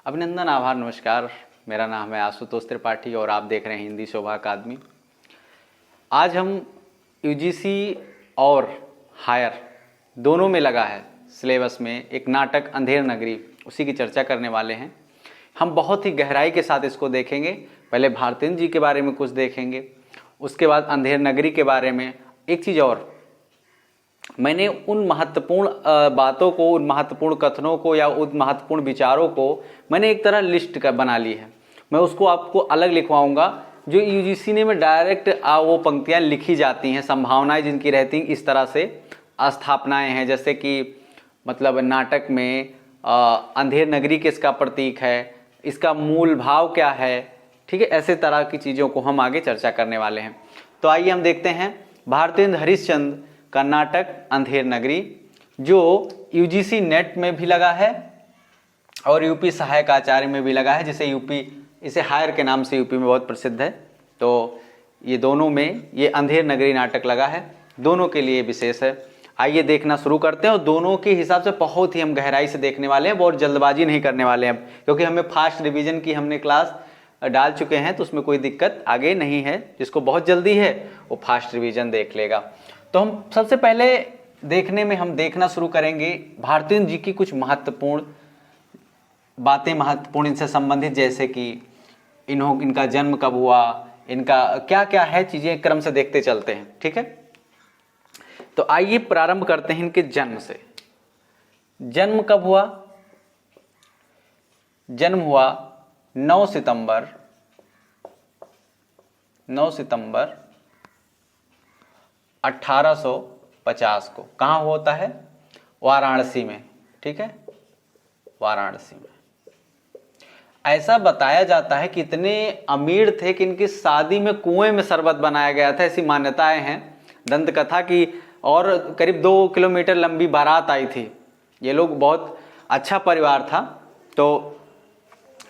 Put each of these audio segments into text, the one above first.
अभिनंदन, आभार, नमस्कार। मेरा नाम है आशुतोष त्रिपाठी और आप देख रहे हैं हिंदी शोभा अकादमी। आज हम यूजीसी और हायर दोनों में लगा है सिलेबस में एक नाटक अंधेर नगरी, उसी की चर्चा करने वाले हैं। हम बहुत ही गहराई के साथ इसको देखेंगे। पहले भारतेंद्र जी के बारे में कुछ देखेंगे, उसके बाद अंधेर नगरी के बारे में। एक चीज़ और, मैंने उन महत्वपूर्ण बातों को, उन महत्वपूर्ण कथनों को या उन महत्वपूर्ण विचारों को मैंने एक तरह लिस्ट का बना ली है। मैं उसको आपको अलग लिखवाऊंगा जो यूजीसी ने में डायरेक्ट वो पंक्तियां लिखी जाती हैं, संभावनाएं जिनकी रहती हैं, इस तरह से स्थापनाएं हैं। जैसे कि मतलब नाटक में अंधेर नगरी किसका प्रतीक है, इसका मूल भाव क्या है, ठीक है। ऐसे तरह की चीज़ों को हम आगे चर्चा करने वाले हैं। तो आइए हम देखते हैं भारतेंद्र हरिश्चंद्र का नाटक अंधेर नगरी, जो यूजीसी नेट में भी लगा है और यूपी सहायक आचार्य में भी लगा है, जिसे इसे हायर के नाम से यूपी में बहुत प्रसिद्ध है। तो ये दोनों में ये अंधेर नगरी नाटक लगा है, दोनों के लिए विशेष है। आइए देखना शुरू करते हैं और दोनों के हिसाब से बहुत ही हम गहराई से देखने वाले हैं, बहुत जल्दबाजी नहीं करने वाले हैं, क्योंकि हमें फास्ट रिवीजन की हमने क्लास डाल चुके हैं, तो उसमें कोई दिक्कत आगे नहीं है। जिसको बहुत जल्दी है वो फास्ट रिवीजन देख लेगा। तो हम सबसे पहले देखने में हम देखना शुरू करेंगे भारतेंद्र जी की कुछ महत्वपूर्ण बातें, महत्वपूर्ण इनसे संबंधित, जैसे कि इनका जन्म कब हुआ, इनका क्या क्या है, चीजें क्रम से देखते चलते हैं, ठीक है। तो आइए प्रारंभ करते हैं इनके जन्म से। जन्म कब हुआ? जन्म हुआ 9 सितंबर 1850 को। कहाँ होता है? वाराणसी में, ठीक है, वाराणसी में। ऐसा बताया जाता है कि इतने अमीर थे कि इनकी शादी में कुएं में शरबत बनाया गया था, ऐसी मान्यताएं हैं दंत कथा की। और करीब 2 किलोमीटर लंबी बारात आई थी। ये लोग बहुत अच्छा परिवार था, तो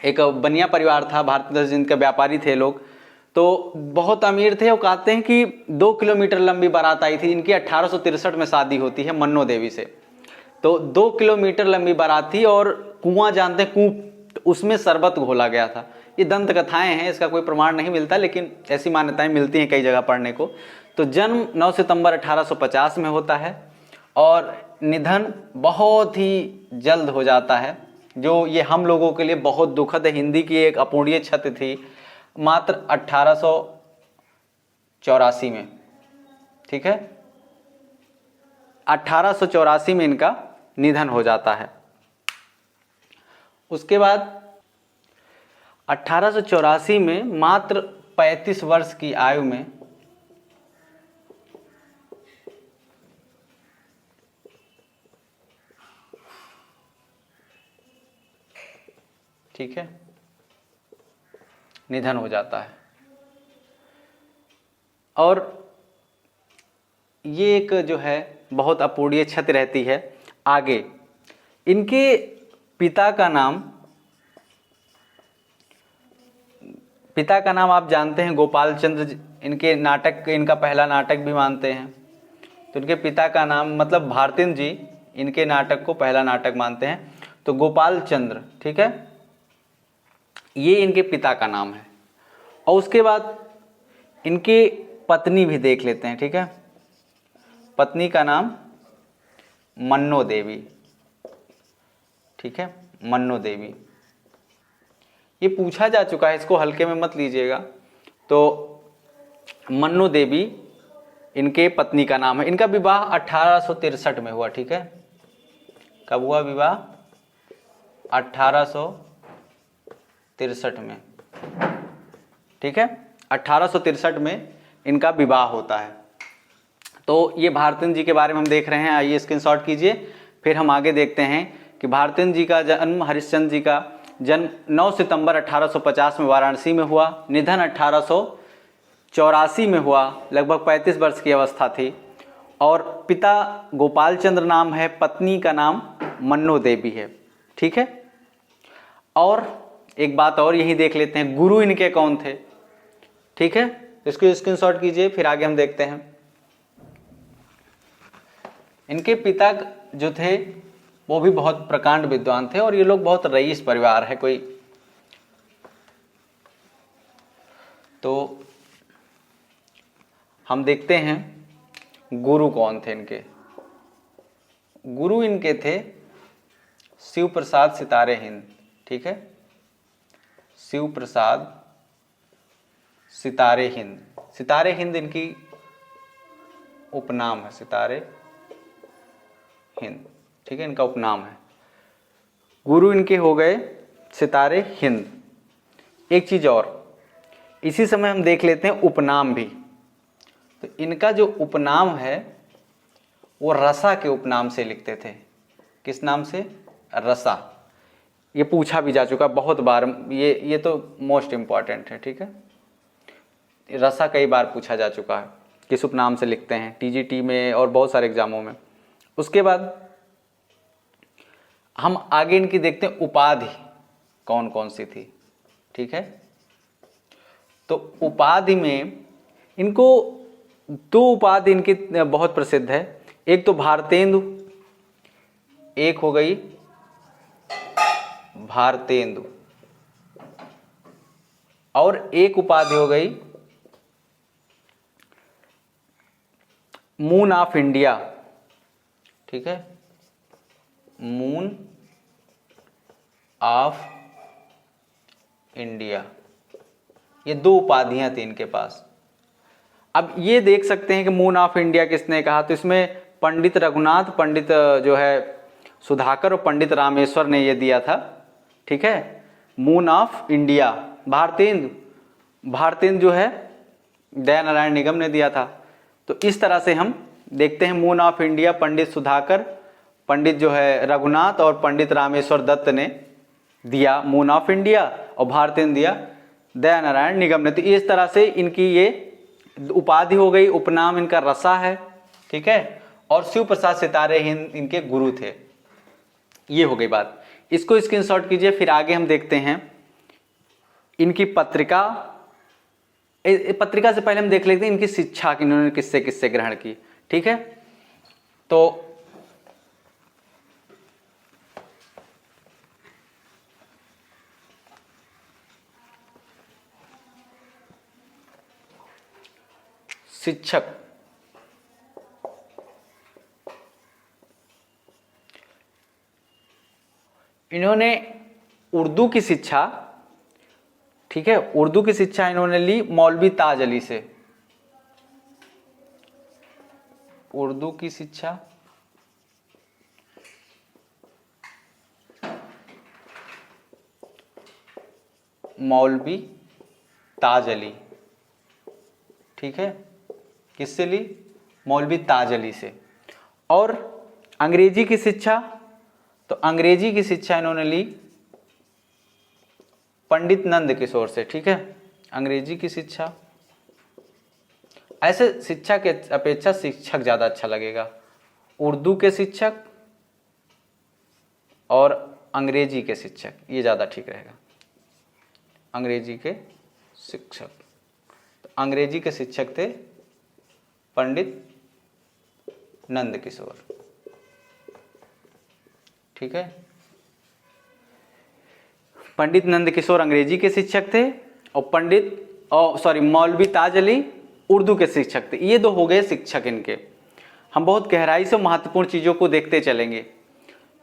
एक बनिया परिवार था, भारतेंद्र जिनके व्यापारी थे लोग, तो बहुत अमीर थे। वो कहते हैं कि 2 किलोमीटर लंबी बारात आई थी। इनकी 1863 में शादी होती है मन्नो देवी से। तो 2 किलोमीटर लंबी बारात थी और कुआं, जानते हैं कुआं, उसमें शरबत घोला गया था। ये दंत कथाएं हैं, इसका कोई प्रमाण नहीं मिलता, लेकिन ऐसी मान्यताएं मिलती हैं कई जगह पढ़ने को। तो जन्म 9 सितंबर 1850 में होता है और निधन बहुत ही जल्द हो जाता है, जो ये हम लोगों के लिए बहुत दुखद है। हिंदी की एक अपूर्णीय क्षति थी, मात्र 1884 में, ठीक है, 1884 में इनका निधन हो जाता है। उसके बाद 1884 में मात्र 35 वर्ष की आयु में ठीक है निधन हो जाता है। और ये एक जो है बहुत अपूर्णीय क्षति रहती है। आगे इनके पिता का नाम आप जानते हैं, गोपाल चंद्र। इनके नाटक, इनका पहला नाटक भी मानते हैं। तो इनके पिता का नाम, मतलब भारतेंद्र जी इनके नाटक को पहला नाटक मानते हैं, तो गोपाल चंद्र, ठीक है, ये इनके पिता का नाम है। और उसके बाद इनकी पत्नी भी देख लेते हैं, ठीक है। पत्नी का नाम मन्नो देवी, ठीक है, मन्नो देवी। ये पूछा जा चुका है, इसको हल्के में मत लीजिएगा। तो मन्नो देवी इनके पत्नी का नाम है। इनका विवाह 1863 में हुआ, ठीक है। कब हुआ विवाह? 1863 में, ठीक है, 1863 में इनका विवाह होता है। तो ये भारतेंद्र जी के बारे में हम देख रहे हैं। आइए स्क्रीनशॉट कीजिए, फिर हम आगे देखते हैं कि भारतेंद्र जी का जन्म, हरिश्चंद्र जी का जन्म 9 सितंबर 1850 में वाराणसी में हुआ। निधन 1884 में हुआ, लगभग 35 वर्ष की अवस्था थी। और पिता गोपाल चंद्र नाम है, पत्नी का नाम मन्नो देवी है, ठीक है। और एक बात और यही देख लेते हैं, गुरु इनके कौन थे, ठीक है। इसको स्क्रीनशॉट कीजिए, फिर आगे हम देखते हैं। इनके पिता जो थे वो भी बहुत प्रकांड विद्वान थे और ये लोग बहुत रईस परिवार है कोई। तो हम देखते हैं गुरु कौन थे इनके। गुरु इनके थे शिव प्रसाद सितारे हिंद। ठीक है, शिव प्रसाद सितारे हिंद। सितारे हिंद इनकी उपनाम है, सितारे हिंद। ठीक है, इनका उपनाम है। गुरु इनके हो गए सितारे हिंद। एक चीज और, इसी समय हम देख लेते हैं उपनाम भी। तो इनका जो उपनाम है वो रसा के उपनाम से लिखते थे। किस नाम से? रसा। ये पूछा भी जा चुका बहुत बार, ये तो मोस्ट इंपॉर्टेंट है। ठीक है, रसा कई बार पूछा जा चुका है, किस उपनाम से लिखते हैं, टीजीटी में और बहुत सारे एग्जामों में। उसके बाद हम आगे इनकी देखते हैं उपाधि कौन कौन सी थी। ठीक है, तो उपाधि में इनको दो उपाधि इनकी बहुत प्रसिद्ध है। एक तो भारतेंदु, एक हो गई भारतेंदु, और एक उपाधि हो गई मून ऑफ इंडिया। ठीक है, मून ऑफ इंडिया। ये दो उपाधियां थी इनके पास। अब ये देख सकते हैं कि मून ऑफ इंडिया किसने कहा, तो इसमें पंडित रघुनाथ, पंडित जो है सुधाकर और पंडित रामेश्वर ने ये दिया था। ठीक है, moon of India. Bharatendu, Bharatendu जो है दयानारायण निगम ने दिया था। तो इस तरह से हम देखते हैं मून ऑफ इंडिया पंडित सुधाकर, पंडित जो है रघुनाथ और पंडित रामेश्वर दत्त ने दिया मून ऑफ इंडिया, और भारतेंदु दिया दयानारायण निगम ने। तो इस तरह से इनकी ये उपाधि हो गई। उपनाम इनका रसा है। ठीक है, और शिव प्रसाद सितारे हिंद इनके गुरु थे। ये हो गई बात, इसको स्क्रीनशॉट कीजिए। फिर आगे हम देखते हैं इनकी पत्रिका। पत्रिका से पहले हम देख लेते हैं इनकी शिक्षा कि इन्होंने किससे किससे ग्रहण की। ठीक है, तो शिक्षक, इन्होंने उर्दू की शिक्षा, ठीक है, उर्दू की शिक्षा इन्होंने ली मौलवी ताज अली से। उर्दू की शिक्षा मौलवी ताज अली। ठीक है, किससे ली? मौलवी ताज अली से। और अंग्रेजी की शिक्षा, तो अंग्रेजी की शिक्षा इन्होंने ली पंडित नंद किशोर से। ठीक है, अंग्रेजी की शिक्षा, ऐसे शिक्षा के अपेक्षा शिक्षक ज्यादा अच्छा लगेगा। उर्दू के शिक्षक और अंग्रेजी के शिक्षक, ये ज्यादा ठीक रहेगा। अंग्रेजी के शिक्षक, तो अंग्रेजी के शिक्षक थे पंडित नंद किशोर। ठीक है, पंडित नंद किशोर अंग्रेजी के शिक्षक थे और मौलवी ताज अली उर्दू के शिक्षक थे। ये दो हो गए शिक्षक इनके। हम बहुत गहराई से महत्वपूर्ण चीजों को देखते चलेंगे।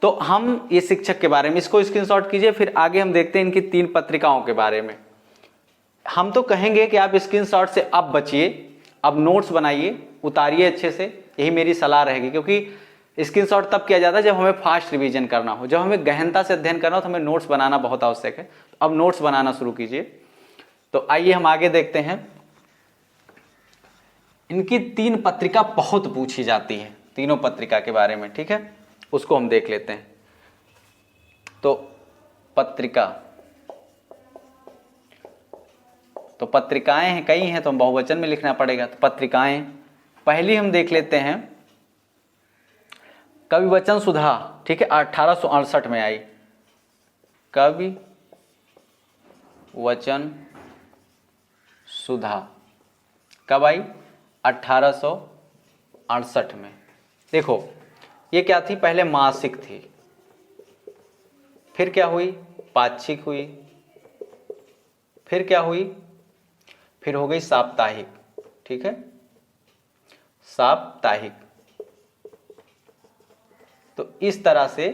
तो हम ये शिक्षक के बारे में, इसको स्क्रीनशॉट कीजिए। फिर आगे हम देखते हैं इनकी 3 पत्रिकाओं के बारे में। हम तो कहेंगे कि आप स्क्रीनशॉट से अब बचिए, अब नोट्स बनाइए, उतारिए अच्छे से, यही मेरी सलाह रहेगी। क्योंकि स्क्रीनशॉट तब किया जाता है जब हमें फास्ट रिवीजन करना हो, जब हमें गहनता से अध्ययन करना हो, तो हमें नोट्स बनाना बहुत आवश्यक है। तो अब नोट्स बनाना शुरू कीजिए। तो आइए हम आगे देखते हैं। इनकी 3 पत्रिका बहुत पूछी जाती है, तीनों पत्रिका के बारे में। ठीक है, उसको हम देख लेते हैं। तो पत्रिका, तो पत्रिकाएं हैं, कई हैं, तो हम बहुवचन में लिखना पड़ेगा। तो पत्रिकाएं, पहली हम देख लेते हैं कवि वचन सुधा। ठीक है, 1868 में आई कवि वचन सुधा। कब आई? 1868 में। देखो ये क्या थी, पहले मासिक थी। फिर क्या हुई, पाक्षिक हुई, फिर क्या हुई, फिर हो गई साप्ताहिक। ठीक है, साप्ताहिक। तो इस तरह से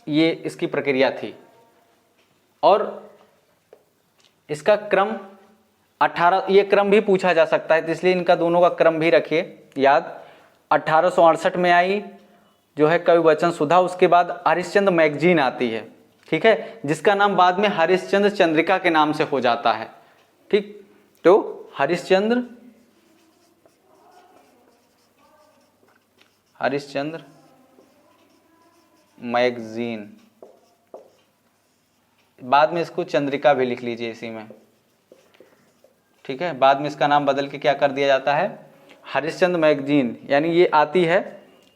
ये इसकी प्रक्रिया थी। और इसका क्रम 18, ये क्रम भी पूछा जा सकता है, तो इसलिए इनका दोनों का क्रम भी रखिए याद। 1868 में आई जो है कवि वचन सुधा, उसके बाद हरिश्चंद्र मैगजीन आती है। ठीक है, जिसका नाम बाद में हरिश्चंद्र चंद्रिका के नाम से हो जाता है। ठीक, तो हरिश्चंद्र मैगजीन, बाद में इसको चंद्रिका भी लिख लीजिए इसी में। ठीक है, बाद में इसका नाम बदल के क्या कर दिया जाता है, हरिश्चंद्र मैगजीन। यानी ये आती है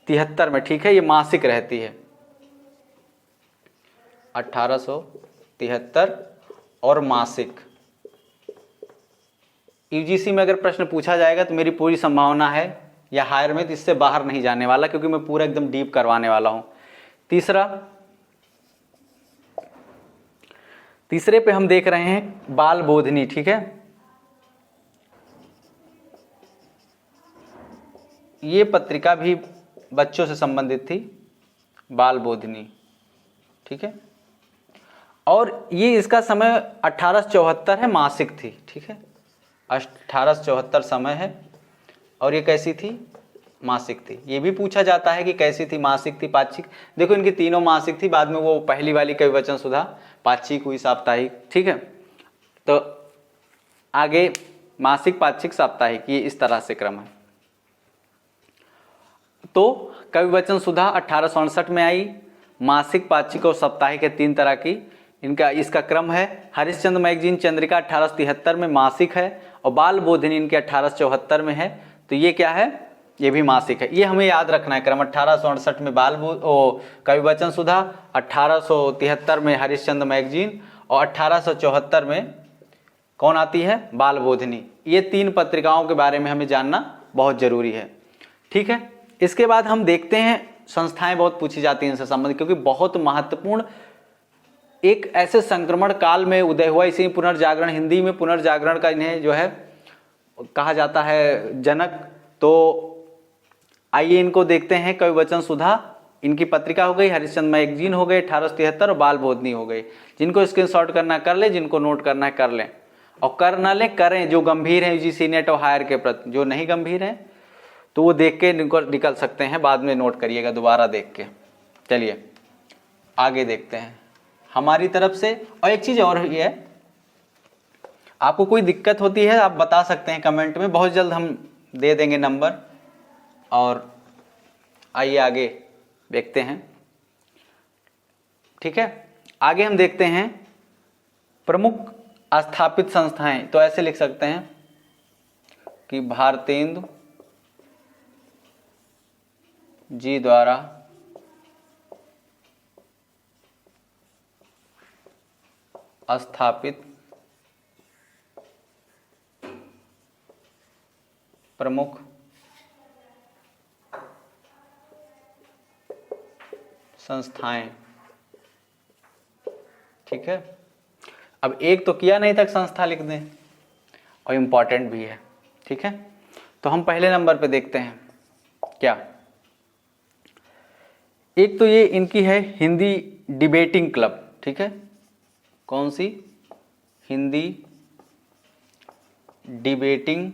73 में। ठीक है, ये मासिक रहती है 1873 और मासिक। यूजीसी में अगर प्रश्न पूछा जाएगा तो मेरी पूरी संभावना है, या हायर में, तो इससे बाहर नहीं जाने वाला, क्योंकि मैं पूरा एकदम डीप करवाने वाला हूं। तीसरे पे हम देख रहे हैं बाल बोधनी। ठीक है, ये पत्रिका भी बच्चों से संबंधित थी, बाल बोधनी। ठीक है, और ये इसका समय 1874 है, मासिक थी। ठीक है, 1874 समय है, और ये कैसी थी, मासिक थी। ये भी पूछा जाता है कि कैसी थी, मासिक थी, पाक्षिक। देखो इनकी तीनों मासिक थी, बाद में वो पहली वाली कवि वचन सुधा पाक्षिक हुई, साप्ताहिक। ठीक है, तो आगे मासिक, पाक्षिक, साप्ताहिक, ये इस तरह से क्रम है। तो कवि वचन सुधा 1868 में आई, मासिक, पाक्षिक और साप्ताहिक है, 3 तरह की इसका क्रम है। हरिश्चंद्र मैगजीन चंद्रिका 1873 में मासिक है, और बाल बोधिनी इनके 1874 में है। तो ये क्या है, ये भी मासिक है। ये हमें याद रखना है क्रम। 1868 में कवि वचन सुधा, 1873 में हरिश्चंद्र मैगजीन, और 1874 में कौन आती है, बाल बोधिनी। ये 3 पत्रिकाओं के बारे में हमें जानना बहुत जरूरी है। ठीक है, इसके बाद हम देखते हैं संस्थाएं बहुत पूछी जाती हैं इनसे संबंधित, क्योंकि बहुत महत्वपूर्ण एक ऐसे संक्रमण काल में उदय हुआ। इसी पुनर्जागरण, हिंदी में पुनर्जागरण का इन्हें जो है कहा जाता है जनक। तो आइए इनको देखते हैं। कवि वचन सुधा इनकी पत्रिका हो गई, हरिश्चंद्र मैगजीन हो गई 1873, और बाल बोधनी हो गई। जिनको स्क्रीनशॉट करना कर ले, जिनको नोट करना है कर लें, और कर ना ले करें। जो गंभीर हैं यूजीसी नेट और हायर के प्रति, जो नहीं गंभीर हैं तो वो देख के निकल सकते हैं, बाद में नोट करिएगा दोबारा देख के। चलिए आगे देखते हैं हमारी तरफ से। और एक चीज और ये है, आपको कोई दिक्कत होती है आप बता सकते हैं कमेंट में, बहुत जल्द हम दे देंगे नंबर। और आइए आगे देखते हैं। ठीक है, आगे हम देखते हैं प्रमुख स्थापित संस्थाएं। तो ऐसे लिख सकते हैं कि भारतेंदु जी द्वारा स्थापित प्रमुख संस्थाएं। ठीक है, अब एक तो किया नहीं तक संस्था लिख दें, और इम्पॉर्टेंट भी है। ठीक है, तो हम पहले नंबर पे देखते हैं क्या। एक तो ये इनकी है हिंदी डिबेटिंग क्लब। ठीक है, कौन सी, हिंदी डिबेटिंग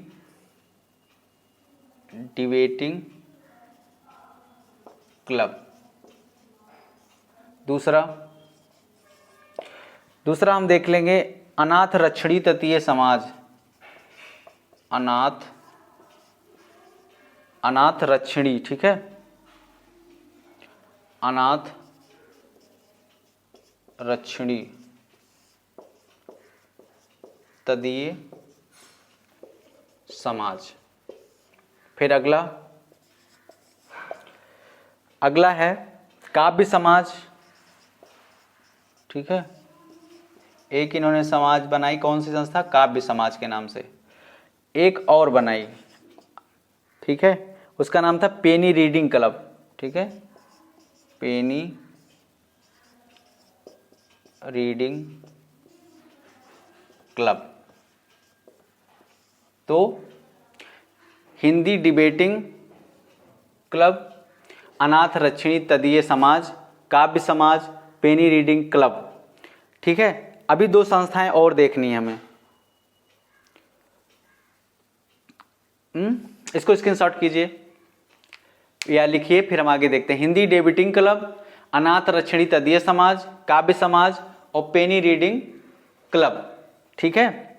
क्लब। दूसरा हम देख लेंगे अनाथ रक्षणी ततीय समाज। अनाथ रक्षणी। ठीक है, अनाथ रक्षणी तदीय समाज। फिर अगला है काव्य समाज। ठीक है, एक इन्होंने समाज बनाई, कौन सी संस्था, काव्य समाज के नाम से। एक और बनाई, ठीक है, उसका नाम था पेनी रीडिंग क्लब। ठीक है, पेनी रीडिंग क्लब। तो हिंदी डिबेटिंग क्लब, अनाथ रक्षिणी तदीय समाज, काव्य समाज, पेनी रीडिंग क्लब। ठीक है, अभी 2 संस्थाएं और देखनी है हमें। इसको स्क्रीनशॉट कीजिए या लिखिए, फिर हम आगे देखते हैं। हिंदी डिबेटिंग क्लब, अनाथ रक्षिणी तदीय समाज, काव्य समाज और पेनी रीडिंग क्लब। ठीक है,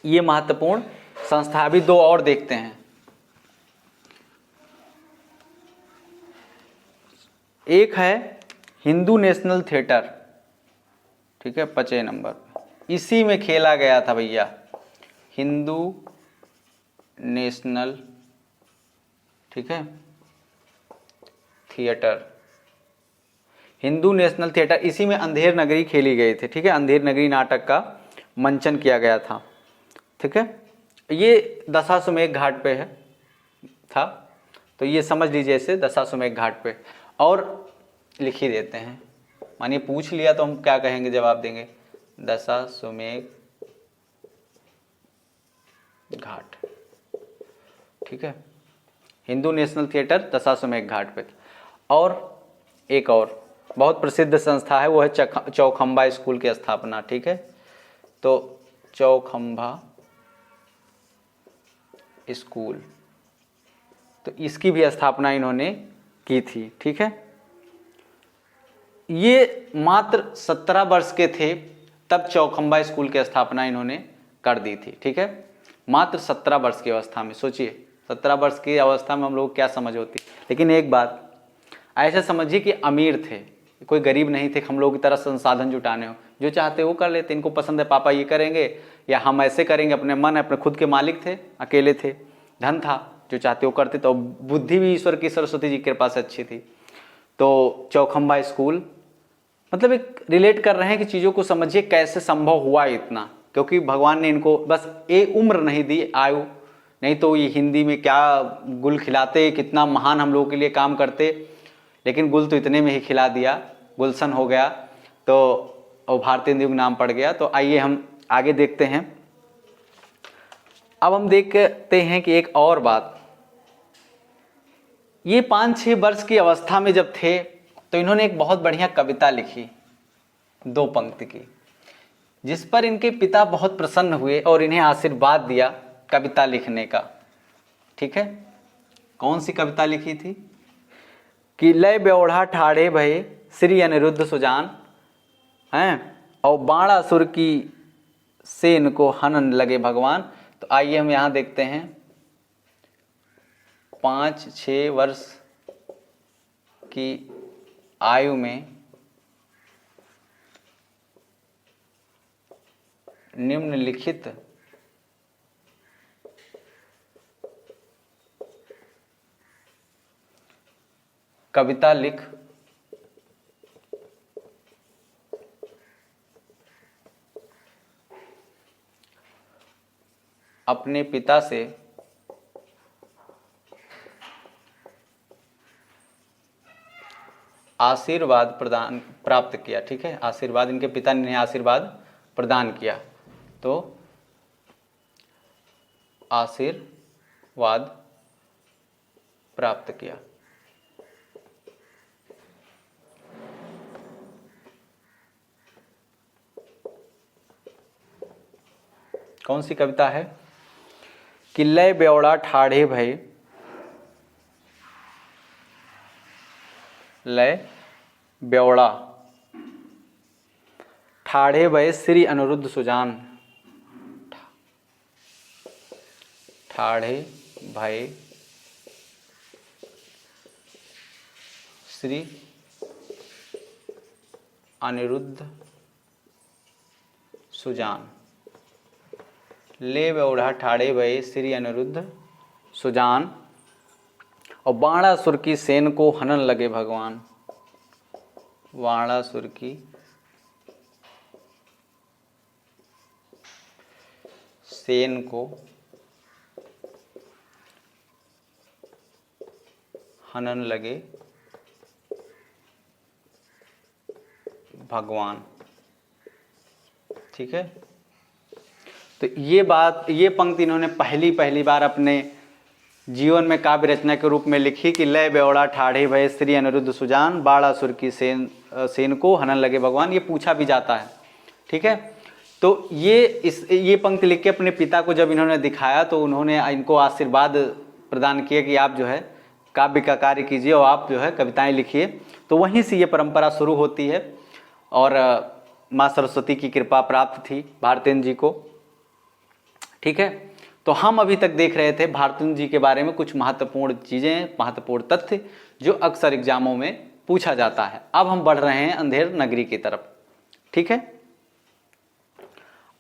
ये महत्वपूर्ण संस्था। अभी 2 और देखते हैं। एक है हिंदू नेशनल थिएटर। ठीक है, 5 नंबर पे इसी में खेला गया था भैया, हिंदू नेशनल, ठीक है, थिएटर। हिंदू नेशनल थिएटर, इसी में अंधेर नगरी खेली गई थी। ठीक है, अंधेर नगरी नाटक का मंचन किया गया था। ठीक है, ये दशाश्वमेध घाट पे है था, तो ये समझ लीजिए इसे दशाश्वमेध घाट पे। और लिख ही देते हैं, मानिए पूछ लिया तो हम क्या कहेंगे, जवाब देंगे दशाश्वमेध घाट। ठीक है, हिंदू नेशनल थिएटर दशाश्वमेध घाट पे। और एक और बहुत प्रसिद्ध संस्था है, वो है चौखंबा स्कूल की स्थापना। ठीक है, तो चौखंबा स्कूल, तो इसकी भी स्थापना इन्होंने की थी। ठीक है, ये मात्र 17 वर्ष के थे तब चौखंबा स्कूल की स्थापना इन्होंने कर दी थी। ठीक है, मात्र 17 वर्ष की अवस्था में। सोचिए 17 वर्ष की अवस्था में हम लोग क्या समझ होती। लेकिन एक बात ऐसा समझिए कि अमीर थे, कोई गरीब नहीं थे हम लोग की तरह संसाधन जुटाने हो, जो चाहते वो कर लेते। इनको पसंद है पापा ये करेंगे या हम ऐसे करेंगे, अपने मन अपने खुद के मालिक थे, अकेले थे, धन था, जो चाहते वो करते। तो बुद्धि भी ईश्वर की सरस्वती जी की कृपा से अच्छी थी। तो चौखंबा स्कूल मतलब एक रिलेट कर रहे हैं कि चीज़ों को समझिए कैसे संभव हुआ इतना, क्योंकि भगवान ने इनको बस एक उम्र नहीं दी, आयु, नहीं तो ये हिंदी में क्या गुल खिलाते, कितना महान हम लोगों के लिए काम करते। लेकिन गुल तो इतने में ही खिला दिया, गुलशन हो गया, तो और भारतीय युग नाम पड़ गया। तो आइए हम आगे देखते हैं। अब हम देखते हैं कि एक और बात, ये 5-6 वर्ष की अवस्था में जब थे तो इन्होंने एक बहुत बढ़िया कविता लिखी, 2 पंक्ति की, जिस पर इनके पिता बहुत प्रसन्न हुए और इन्हें आशीर्वाद दिया कविता लिखने का। ठीक है, कौन सी कविता लिखी थी कि लय ब्योढ़ा ठाड़े भये श्री अनिरुद्ध सुजान हैं, और बाणासुर की सेन को हनन लगे भगवान। तो आइए हम यहाँ देखते हैं, 5-6 वर्ष की आयु में निम्नलिखित कविता लिख अपने पिता से आशीर्वाद प्रदान प्राप्त किया। ठीक है, आशीर्वाद, इनके पिता ने आशीर्वाद प्रदान किया। तो आशीर्वाद प्राप्त किया। कौन सी कविता है कि लय ब्योड़ा ठाढ़े भय, लय ब्योड़ा ठाढ़े भय श्री अनिरुद्ध सुजान, ठाढ़े भय श्री अनिरुद्ध सुजान, ले ब्योढ़ा ठाढ़े भये श्री अनिरुद्ध सुजान, और बाणासुर की सेन को हनन लगे भगवान। बाणासुर की सेन को हनन लगे भगवान। ठीक है। तो ये पंक्ति इन्होंने पहली बार अपने जीवन में काव्य रचना के रूप में लिखी कि लय बेवड़ा ठाढ़े भय श्री अनिरुद्ध सुजान बाड़ासुर की सेन को हनन लगे भगवान। ये पूछा भी जाता है, ठीक है। तो ये पंक्ति लिख के अपने पिता को जब इन्होंने दिखाया तो उन्होंने इनको आशीर्वाद प्रदान किया कि आप जो है काव्य का कार्य कीजिए और आप जो है कविताएं लिखिए। तो वहीं से ये परंपरा शुरू होती है और माँ सरस्वती की कृपा प्राप्त थी भारतेंद्र जी को, ठीक है। तो हम अभी तक देख रहे थे भारतेंद्र जी के बारे में कुछ महत्वपूर्ण चीज़ें, महत्वपूर्ण तथ्य जो अक्सर एग्जामों में पूछा जाता है। अब हम बढ़ रहे हैं अंधेर नगरी की तरफ, ठीक है।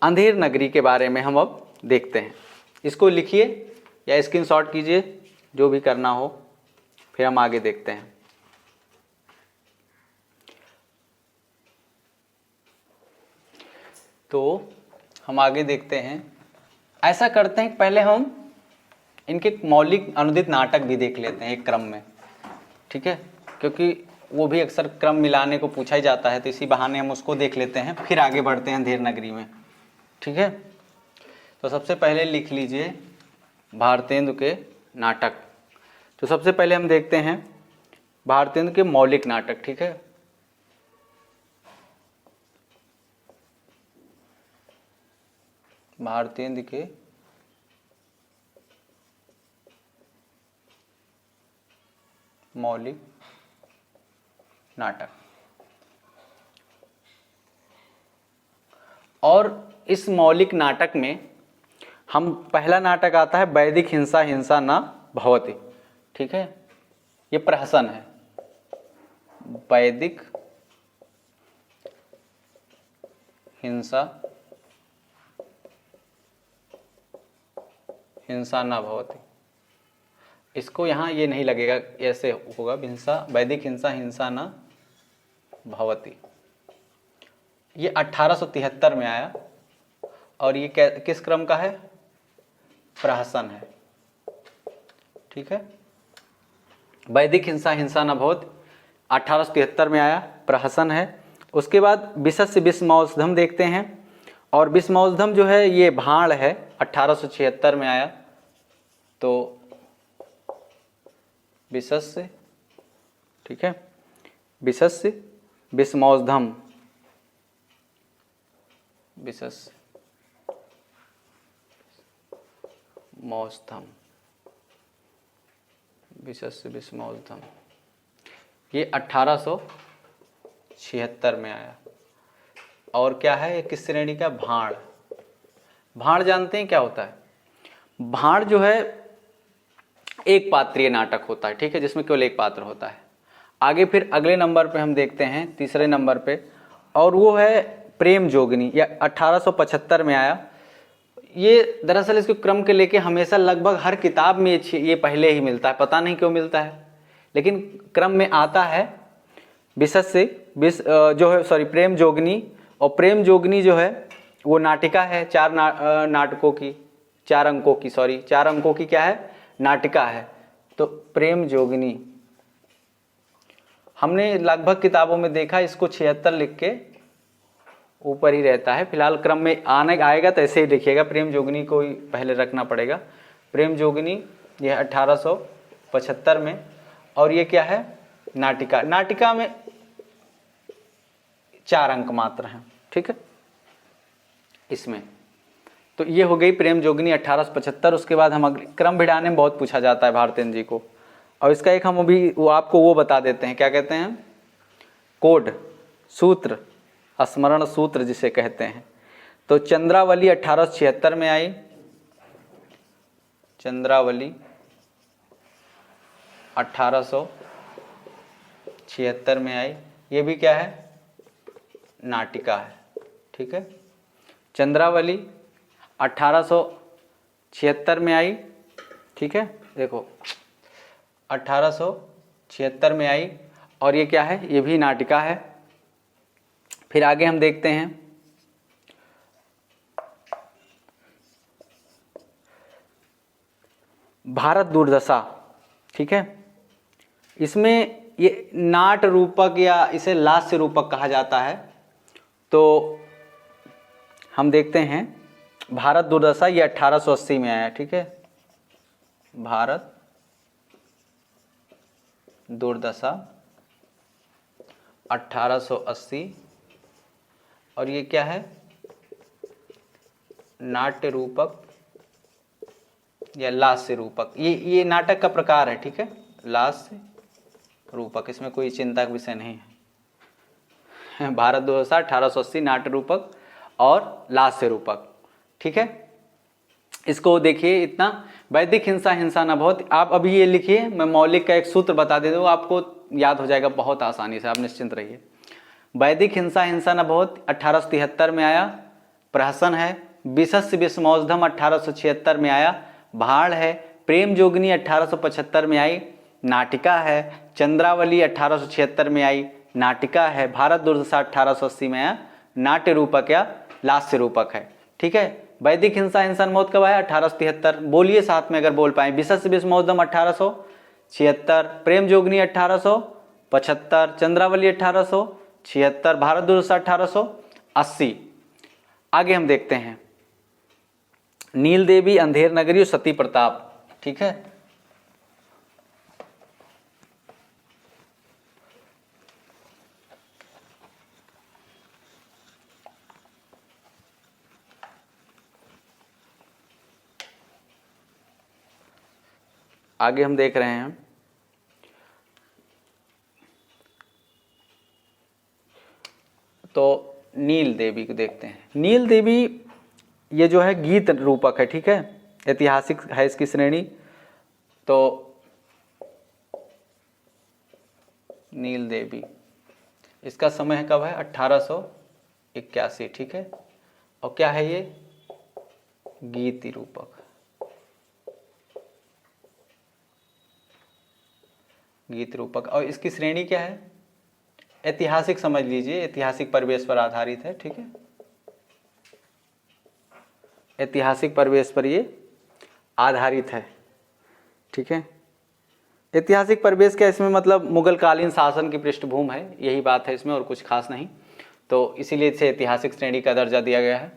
अंधेर नगरी के बारे में हम अब देखते हैं। इसको लिखिए या स्क्रीनशॉट कीजिए, जो भी करना हो, फिर हम आगे देखते हैं। तो हम आगे देखते हैं। ऐसा करते हैं पहले हम इनके मौलिक अनुदित नाटक भी देख लेते हैं एक क्रम में, ठीक है, क्योंकि वो भी अक्सर क्रम मिलाने को पूछा ही जाता है, तो इसी बहाने हम उसको देख लेते हैं, फिर आगे बढ़ते हैं अंधेर नगरी में, ठीक है। तो सबसे पहले लिख लीजिए भारतेंदु के नाटक। तो सबसे पहले हम देखते हैं भारतेंदु के मौलिक नाटक, ठीक है। भारतेंदु के मौलिक नाटक। और इस मौलिक नाटक में हम पहला नाटक आता है वैदिक हिंसा हिंसा न भवति, ठीक है। ये प्रहसन है, वैदिक हिंसा हिंसा न भवति। इसको यहाँ ये नहीं लगेगा, ऐसे होगा हिंसा, वैदिक हिंसा हिंसा न भवति। ये 1873 में आया और ये किस क्रम का है? प्रहसन है, ठीक है। वैदिक हिंसा हिंसा न भवति 1873 में आया, प्रहसन है। उसके बाद विशस्य विस्मौषधम देखते हैं, और विस्मौषधम जो है ये भाण है, 1876 में आया। तो विशस्य, ठीक है, विशस्य विस्मौषधम, विशस्य मौषधम, विशस्य विस्मौषधम, ये 1876 में आया। और क्या है, ये किस श्रेणी का? भाण। भाण जानते हैं क्या होता है? भाण जो है एक पात्रीय नाटक होता है, ठीक है, जिसमें केवल एक पात्र होता है। आगे फिर अगले नंबर पे हम देखते हैं, तीसरे नंबर पे, और वो है प्रेम जोगिनी, या 1875 में आया। ये दरअसल इसके क्रम के लेके हमेशा लगभग हर किताब में ये पहले ही मिलता है, पता नहीं क्यों मिलता है, लेकिन क्रम में आता है। विशस्य जो है, सॉरी, प्रेम जोगिनी। और प्रेम जोगिनी जो है वो नाटिका है, 4 नाटकों की, 4 अंकों की, सॉरी 4 अंकों की क्या है? नाटिका है। तो प्रेम जोगिनी हमने लगभग किताबों में देखा, इसको 76 लिख के ऊपर ही रहता है। फिलहाल क्रम में आएगा तो ऐसे ही लिखिएगा, प्रेम जोगिनी को ही पहले रखना पड़ेगा। प्रेम जोगिनी ये 1875 में। और ये क्या है? नाटिका। नाटिका में 4 अंक मात्र हैं, ठीक है इसमें। तो ये हो गई प्रेम जोगिनी 1875। उसके बाद हम अगले क्रम भिड़ाने में बहुत पूछा जाता है भारतेंद्र जी को, और इसका एक हम अभी आपको वो बता देते हैं, क्या कहते हैं? कोड, सूत्र, स्मरण सूत्र जिसे कहते हैं। तो चंद्रावली 1876 में आई, चंद्रावली 1876 में आई। ये भी क्या है? नाटिका है, ठीक है। चंद्रावली 1876 में आई, ठीक है, देखो 1876 में आई। और ये क्या है? ये भी नाटिका है। फिर आगे हम देखते हैं भारत दुर्दशा, ठीक है। इसमें ये नाट रूपक या इसे लास्य रूपक कहा जाता है। तो हम देखते हैं भारत दुर्दशा, ये 1880 में आया, ठीक है, भारत दुर्दशा 1880। और ये क्या है, नाट्य रूपक या लास्य रूपक, ये नाटक का प्रकार है, ठीक है, लास्य रूपक, इसमें कोई चिंता का विषय नहीं है। भारत दुर्दशा 1880 नाट्य रूपक और लास्य रूपक, ठीक है। इसको देखिए, इतना वैदिक हिंसा हिंसा न बहुत, आप अभी ये लिखिए, मैं मौलिक का एक सूत्र बता देता हूँ, आपको याद हो जाएगा बहुत आसानी से, आप निश्चिंत रहिए। वैदिक हिंसा हिंसा न बहुत 1873 में आया, प्रहसन है। विशस्य विषमौषधम 1876 में आया, भाड़ है। प्रेम जोगिनी 1875 में आई, नाटिका है। चंद्रावली 1876 में आई, नाटिका है। भारत दुर्दशा 1880 में आया, नाट्य रूपक या लास्य रूपक है, ठीक है। वैदिक हिंसा हिंसा न मौत कब आया, 1873, बोलिए साथ में अगर बोल पाए। विशस्य विषमौषधम 1876, प्रेम जोगिनी 1875, चंद्रावली 1876, भारत दुर्दशा 1880। आगे हम देखते हैं नील देवी, अंधेर नगरी और सती प्रताप, ठीक है। आगे हम देख रहे हैं तो नील देवी को देखते हैं। नील देवी ये जो है गीत रूपक है, ठीक है, ऐतिहासिक है इसकी श्रेणी। तो नील देवी, इसका समय है कब है, 1881, ठीक है। और क्या है ये, गीत रूपक, गीत रूपक। और इसकी श्रेणी क्या है, ऐतिहासिक समझ लीजिए, ऐतिहासिक परिवेश पर आधारित है, ठीक है, ऐतिहासिक परिवेश पर ये आधारित है, ठीक है। ऐतिहासिक परिवेश क्या, इसमें मतलब मुगल कालीन शासन की पृष्ठभूमि है, यही बात है इसमें, और कुछ खास नहीं। तो इसीलिए इसे ऐतिहासिक श्रेणी का दर्जा दिया गया है।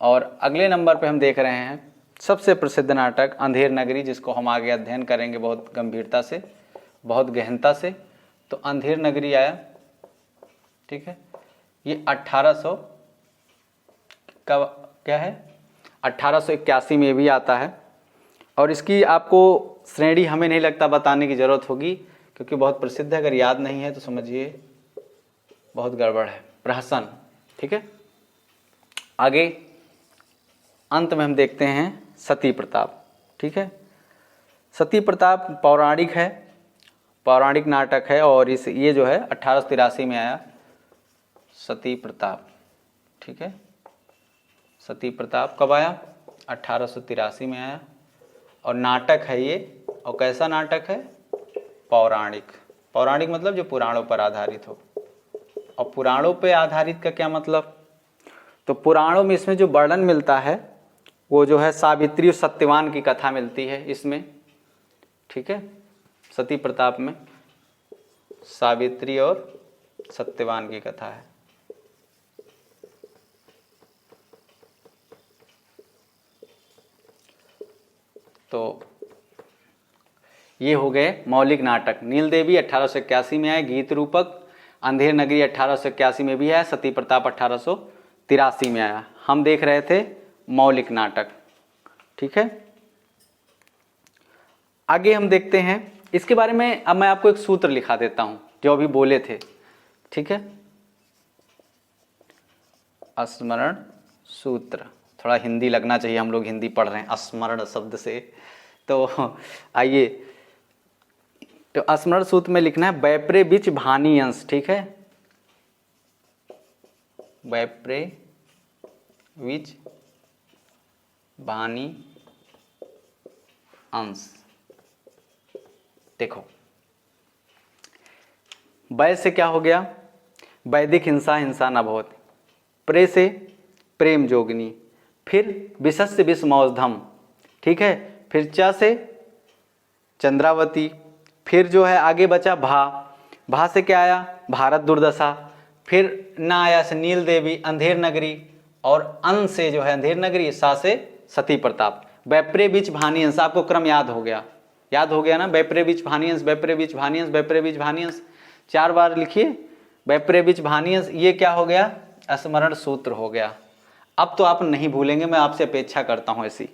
और अगले नंबर पे हम देख रहे हैं सबसे प्रसिद्ध नाटक अंधेर नगरी, जिसको हम आगे अध्ययन करेंगे बहुत गंभीरता से, बहुत गहनता से। तो अंधेर नगरी आया, ठीक है, ये 1800 का क्या है, 1881 में भी आता है। और इसकी आपको श्रेणी हमें नहीं लगता बताने की जरूरत होगी, क्योंकि बहुत प्रसिद्ध है। अगर याद नहीं है तो समझिए बहुत गड़बड़ है। प्रहसन, ठीक है। आगे अंत में हम देखते हैं सती प्रताप, ठीक है। सती प्रताप पौराणिक है, पौराणिक नाटक है। और ये जो है 1883 में आया, सती प्रताप, ठीक है। सती प्रताप कब आया, 1883 में आया। और नाटक है ये, और कैसा नाटक है, पौराणिक। पौराणिक मतलब जो पुराणों पर आधारित हो। और पुराणों पे आधारित का क्या मतलब, तो पुराणों में इसमें जो वर्णन मिलता है वो जो है सावित्री और सत्यवान की कथा मिलती है इसमें, ठीक है। सती प्रताप में सावित्री और सत्यवान की कथा है। तो ये हो गए मौलिक नाटक। नील देवी 1881 में आए, गीत रूपक। अंधेर नगरी 1881 में भी आया, सती प्रताप 1883 में आया। हम देख रहे थे मौलिक नाटक, ठीक है। आगे हम देखते हैं इसके बारे में। अब मैं आपको एक सूत्र लिखा देता हूं जो अभी बोले थे, ठीक है। स्मरण सूत्र, थोड़ा हिंदी लगना चाहिए, हम लोग हिंदी पढ़ रहे हैं स्मरण शब्द से। तो आइए, तो स्मरण सूत्र में लिखना है वैप्रे बीच भानी अंश, ठीक है। वैप्रे बीच भानी अंश। देखो वै से क्या हो गया, वैदिक हिंसा हिंसा न बहुत। प्रे से प्रेम जोगिनी, फिर विशस्य विषमौषधम, ठीक है। फिर च से चंद्रावती, फिर जो है आगे बचा भा, भा से क्या आया, भारत दुर्दशा। फिर ना आया से नील देवी, अंधेर नगरी, और अन से जो है अंधेर नगरी, सा से सती प्रताप। बैपरे बीच भानियंस, आपको क्रम याद हो गया ना। बैपरे बीच भानियंस, बैपरे बीच भानियंस, बैपरे बीच भानियंस 4 बार लिखिए। बैपरे बीच भानियंस, ये क्या हो गया? स्मरण सूत्र हो गया। अब तो आप नहीं भूलेंगे, मैं आपसे अपेक्षा करता हूं ऐसी।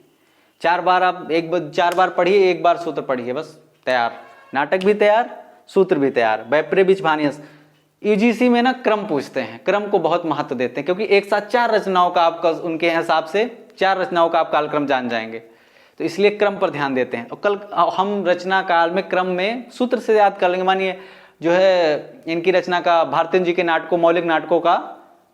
4 बार आप 4 बार पढ़िए, 1 बार सूत्र पढ़िए, बस तैयार। नाटक भी तैयार, सूत्र भी तैयार। बैपरे बीच भानियंस। यूजीसी में ना क्रम पूछते हैं, क्रम को बहुत महत्व देते हैं, क्योंकि एक साथ 4 रचनाओं का आपका, उनके हिसाब से 4 रचनाओं का आप कालक्रम जान जाएंगे, तो इसलिए क्रम पर ध्यान देते हैं। और कल हम रचना काल में क्रम में सूत्र से याद कर लेंगे। मानिए जो है इनकी रचना का, भारतेंद्र जी के नाटकों, मौलिक नाटकों का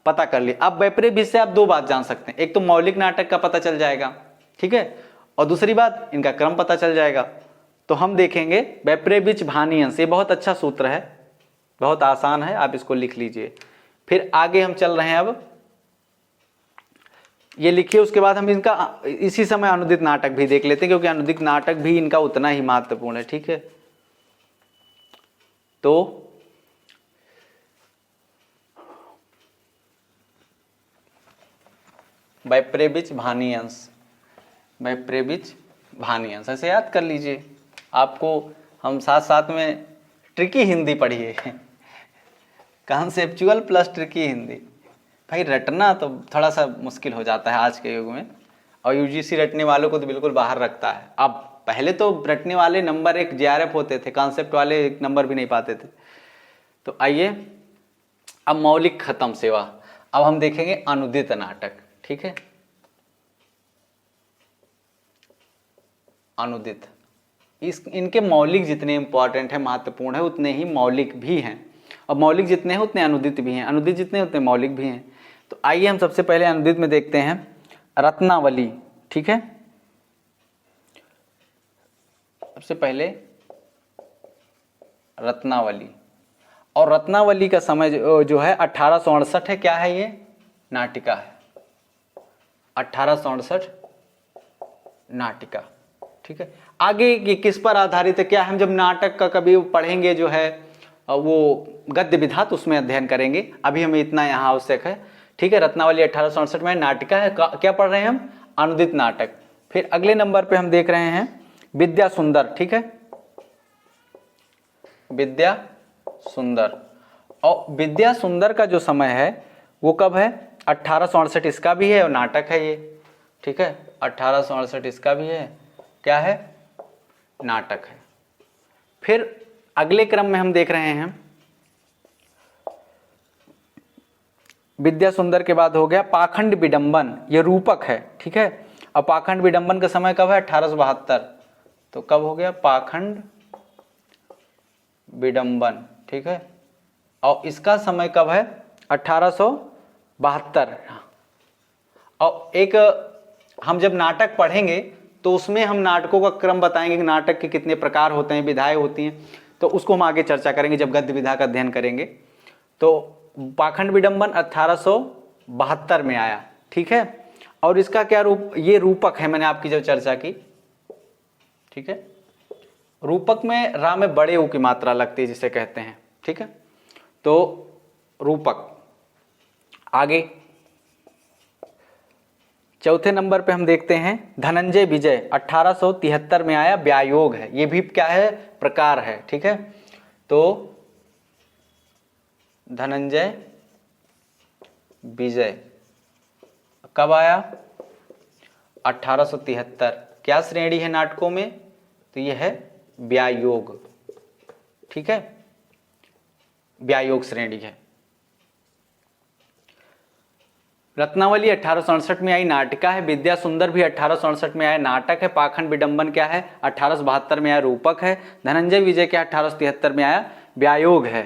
पता कर लिया। अब बैपरे बीच से आप 2 बात जान सकते हैं, एक तो मौलिक नाटक का पता चल जाएगा, ठीक है, और दूसरी बात इनका क्रम पता चल जाएगा। तो हम देखेंगे बैपरे बीच भानियंस, ये बहुत अच्छा सूत्र है, बहुत आसान है, आप इसको लिख लीजिए। फिर आगे हम चल रहे हैं, अब ये लिखिए। उसके बाद हम इनका इसी समय अनुदित नाटक भी देख लेते हैं, क्योंकि अनुदित नाटक भी इनका उतना ही महत्वपूर्ण है, ठीक है। तो बैपरे बीच भानियंस, बैपरे बीच भानियंस ऐसे याद कर लीजिए। आपको हम साथ साथ में ट्रिकी हिंदी पढ़िए, कॉन्सेप्चुअल प्लस ट्रिकी हिंदी। भाई रटना तो थोड़ा सा मुश्किल हो जाता है आज के युग में, और यूजीसी रटने वालों को तो बिल्कुल बाहर रखता है। अब पहले तो रटने वाले नंबर 1 जेआरएफ होते थे, कॉन्सेप्ट वाले 1 नंबर भी नहीं पाते थे। तो आइए, अब मौलिक खत्म सेवा, अब हम देखेंगे अनुदित नाटक, ठीक है। अनुदित, इनके मौलिक जितने इंपॉर्टेंट है, महत्वपूर्ण है, उतने ही मौलिक भी हैं, और मौलिक जितने हैं उतने अनुदित भी हैं, अनुदित जितने उतने मौलिक भी हैं। तो आइए हम सबसे पहले अनुदित में देखते हैं रत्नावली, ठीक है। सबसे पहले रत्नावली, और रत्नावली का समय जो है 1868 है। क्या है ये? नाटिका है, 1868 नाटिका, ठीक है। आगे ये किस पर आधारित है? क्या हम जब नाटक का कभी पढ़ेंगे जो है वो गद्य विधा, तो उसमें अध्ययन करेंगे, अभी हमें इतना यहाँ आवश्यक है, ठीक है। रत्नावली 1868 में नाटिका है। क्या पढ़ रहे हैं हम? अनुदित नाटक। फिर अगले नंबर पे हम देख रहे हैं विद्या सुंदर, ठीक है, विद्या सुंदर। और विद्या सुंदर का जो समय है वो कब है? 1868, इसका भी है और नाटक है ये, ठीक है। 1868 इसका भी है, क्या है? नाटक है। फिर अगले क्रम में हम देख रहे हैं विद्या सुंदर के बाद हो गया पाखंड विडंबन, ये रूपक है, ठीक है। अब पाखंड विडंबन का समय कब है? 1872। तो कब हो गया? पाखंड विडंबन, ठीक है। और इसका समय कब है? 1872। और एक हम जब नाटक पढ़ेंगे तो उसमें हम नाटकों का क्रम बताएंगे कि नाटक के कितने प्रकार होते हैं, विधाएं होती हैं, तो उसको हम आगे चर्चा करेंगे जब गद्य विधा का अध्ययन करेंगे। तो पाखंड विडंबन 1872 में आया, ठीक है। और इसका क्या रूप? ये रूपक है, मैंने आपकी जब चर्चा की, ठीक है। रूपक में रा में बड़े ऊ की मात्रा लगती है, जिसे कहते हैं, ठीक है। तो रूपक। आगे चौथे नंबर पे हम देखते हैं धनंजय विजय, 1873 में आया, व्यायोग है, ये भी क्या है? प्रकार है, ठीक है। तो धनंजय विजय कब आया? 1873। क्या श्रेणी है नाटकों में? तो यह है व्यायोग, ठीक है, व्यायोग श्रेणी है। रत्नावली 1867 में आई, नाटिका है। विद्या सुंदर भी 1867 में आया, नाटक है। पाखंड विडंबन क्या है? 1872 में आया, रूपक है। धनंजय विजय क्या 1873 में आया, व्यायोग है।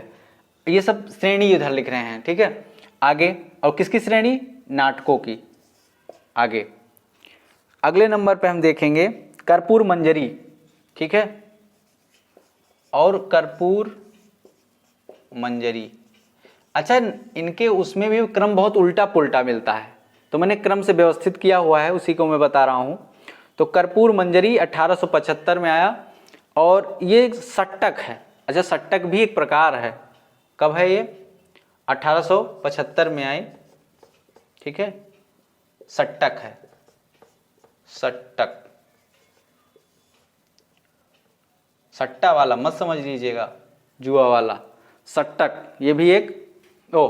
ये सब श्रेणी इधर लिख रहे हैं, ठीक है। आगे, और किसकी श्रेणी? नाटकों की। आगे अगले नंबर पे हम देखेंगे कर्पूर मंजरी, ठीक है, और कर्पूर मंजरी। अच्छा, इनके उसमें भी क्रम बहुत उल्टा पुल्टा मिलता है, तो मैंने क्रम से व्यवस्थित किया हुआ है, उसी को मैं बता रहा हूं। तो कर्पूर मंजरी 1875 में आया, और ये सट्टक है। अच्छा, सट्टक भी एक प्रकार है। कब है ये? 1875 में आई, ठीक है। सट्टक है, सट्टक, सट्टा वाला मत समझ लीजिएगा, जुआ वाला, सट्टक, ये भी एक ओ,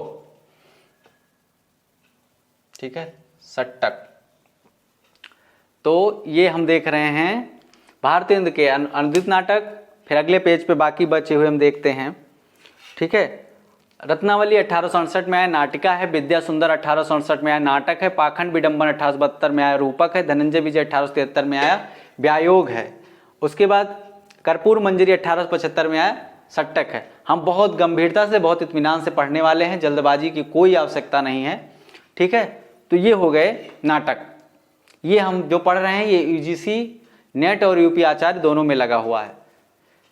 ठीक है, सट्टक। तो ये हम देख रहे हैं भारतेंदु के अनुदित नाटक। फिर अगले पेज पे बाकी बचे हुए हम देखते हैं, ठीक है। रत्नावली 1867 में आया, नाटिका है। विद्या सुंदर 1867 में आया, नाटक है। पाखंड विडंबन 1872 में आया, रूपक है। धनंजय विजय 1873 में आया, व्यायोग है। उसके बाद कर्पूर मंजरी 1875 में आया, सट्टक है। हम बहुत गंभीरता से, बहुत इत्मीनान से पढ़ने वाले हैं, जल्दबाजी की कोई आवश्यकता नहीं है, ठीक है। तो ये हो गए नाटक। ये हम जो पढ़ रहे हैं ये यूजीसी नेट और यूपी आचार्य दोनों में लगा हुआ है,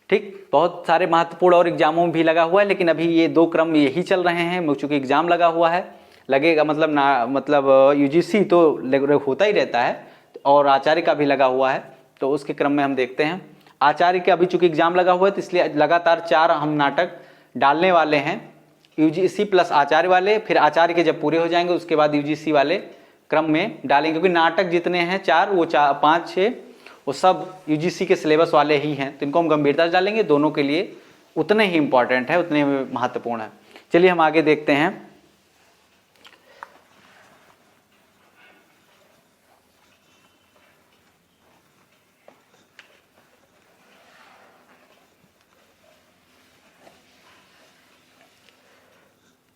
ठीक। बहुत सारे महत्वपूर्ण और एग्जामों में भी लगा हुआ है, लेकिन अभी ये दो क्रम यही चल रहे हैं, चूंकि एग्जाम लगा हुआ है, लगेगा मतलब यूजीसी तो होता ही रहता है और आचार्य का भी लगा हुआ है, तो उसके क्रम में हम देखते हैं। आचार्य के अभी चूंकि एग्जाम लगा हुआ है तो इसलिए लगातार 4 हम नाटक डालने वाले हैं, यूजीसी प्लस आचार्य वाले। फिर आचार्य के जब पूरे हो जाएंगे उसके बाद यूजीसी वाले क्रम में डालेंगे, क्योंकि नाटक जितने हैं 4 वो 5 6 वो सब यूजीसी के सिलेबस वाले ही हैं, तो इनको हम गंभीरता से डालेंगे। दोनों के लिए उतने ही इंपॉर्टेंट है, उतने ही महत्वपूर्ण है। चलिए हम आगे देखते हैं।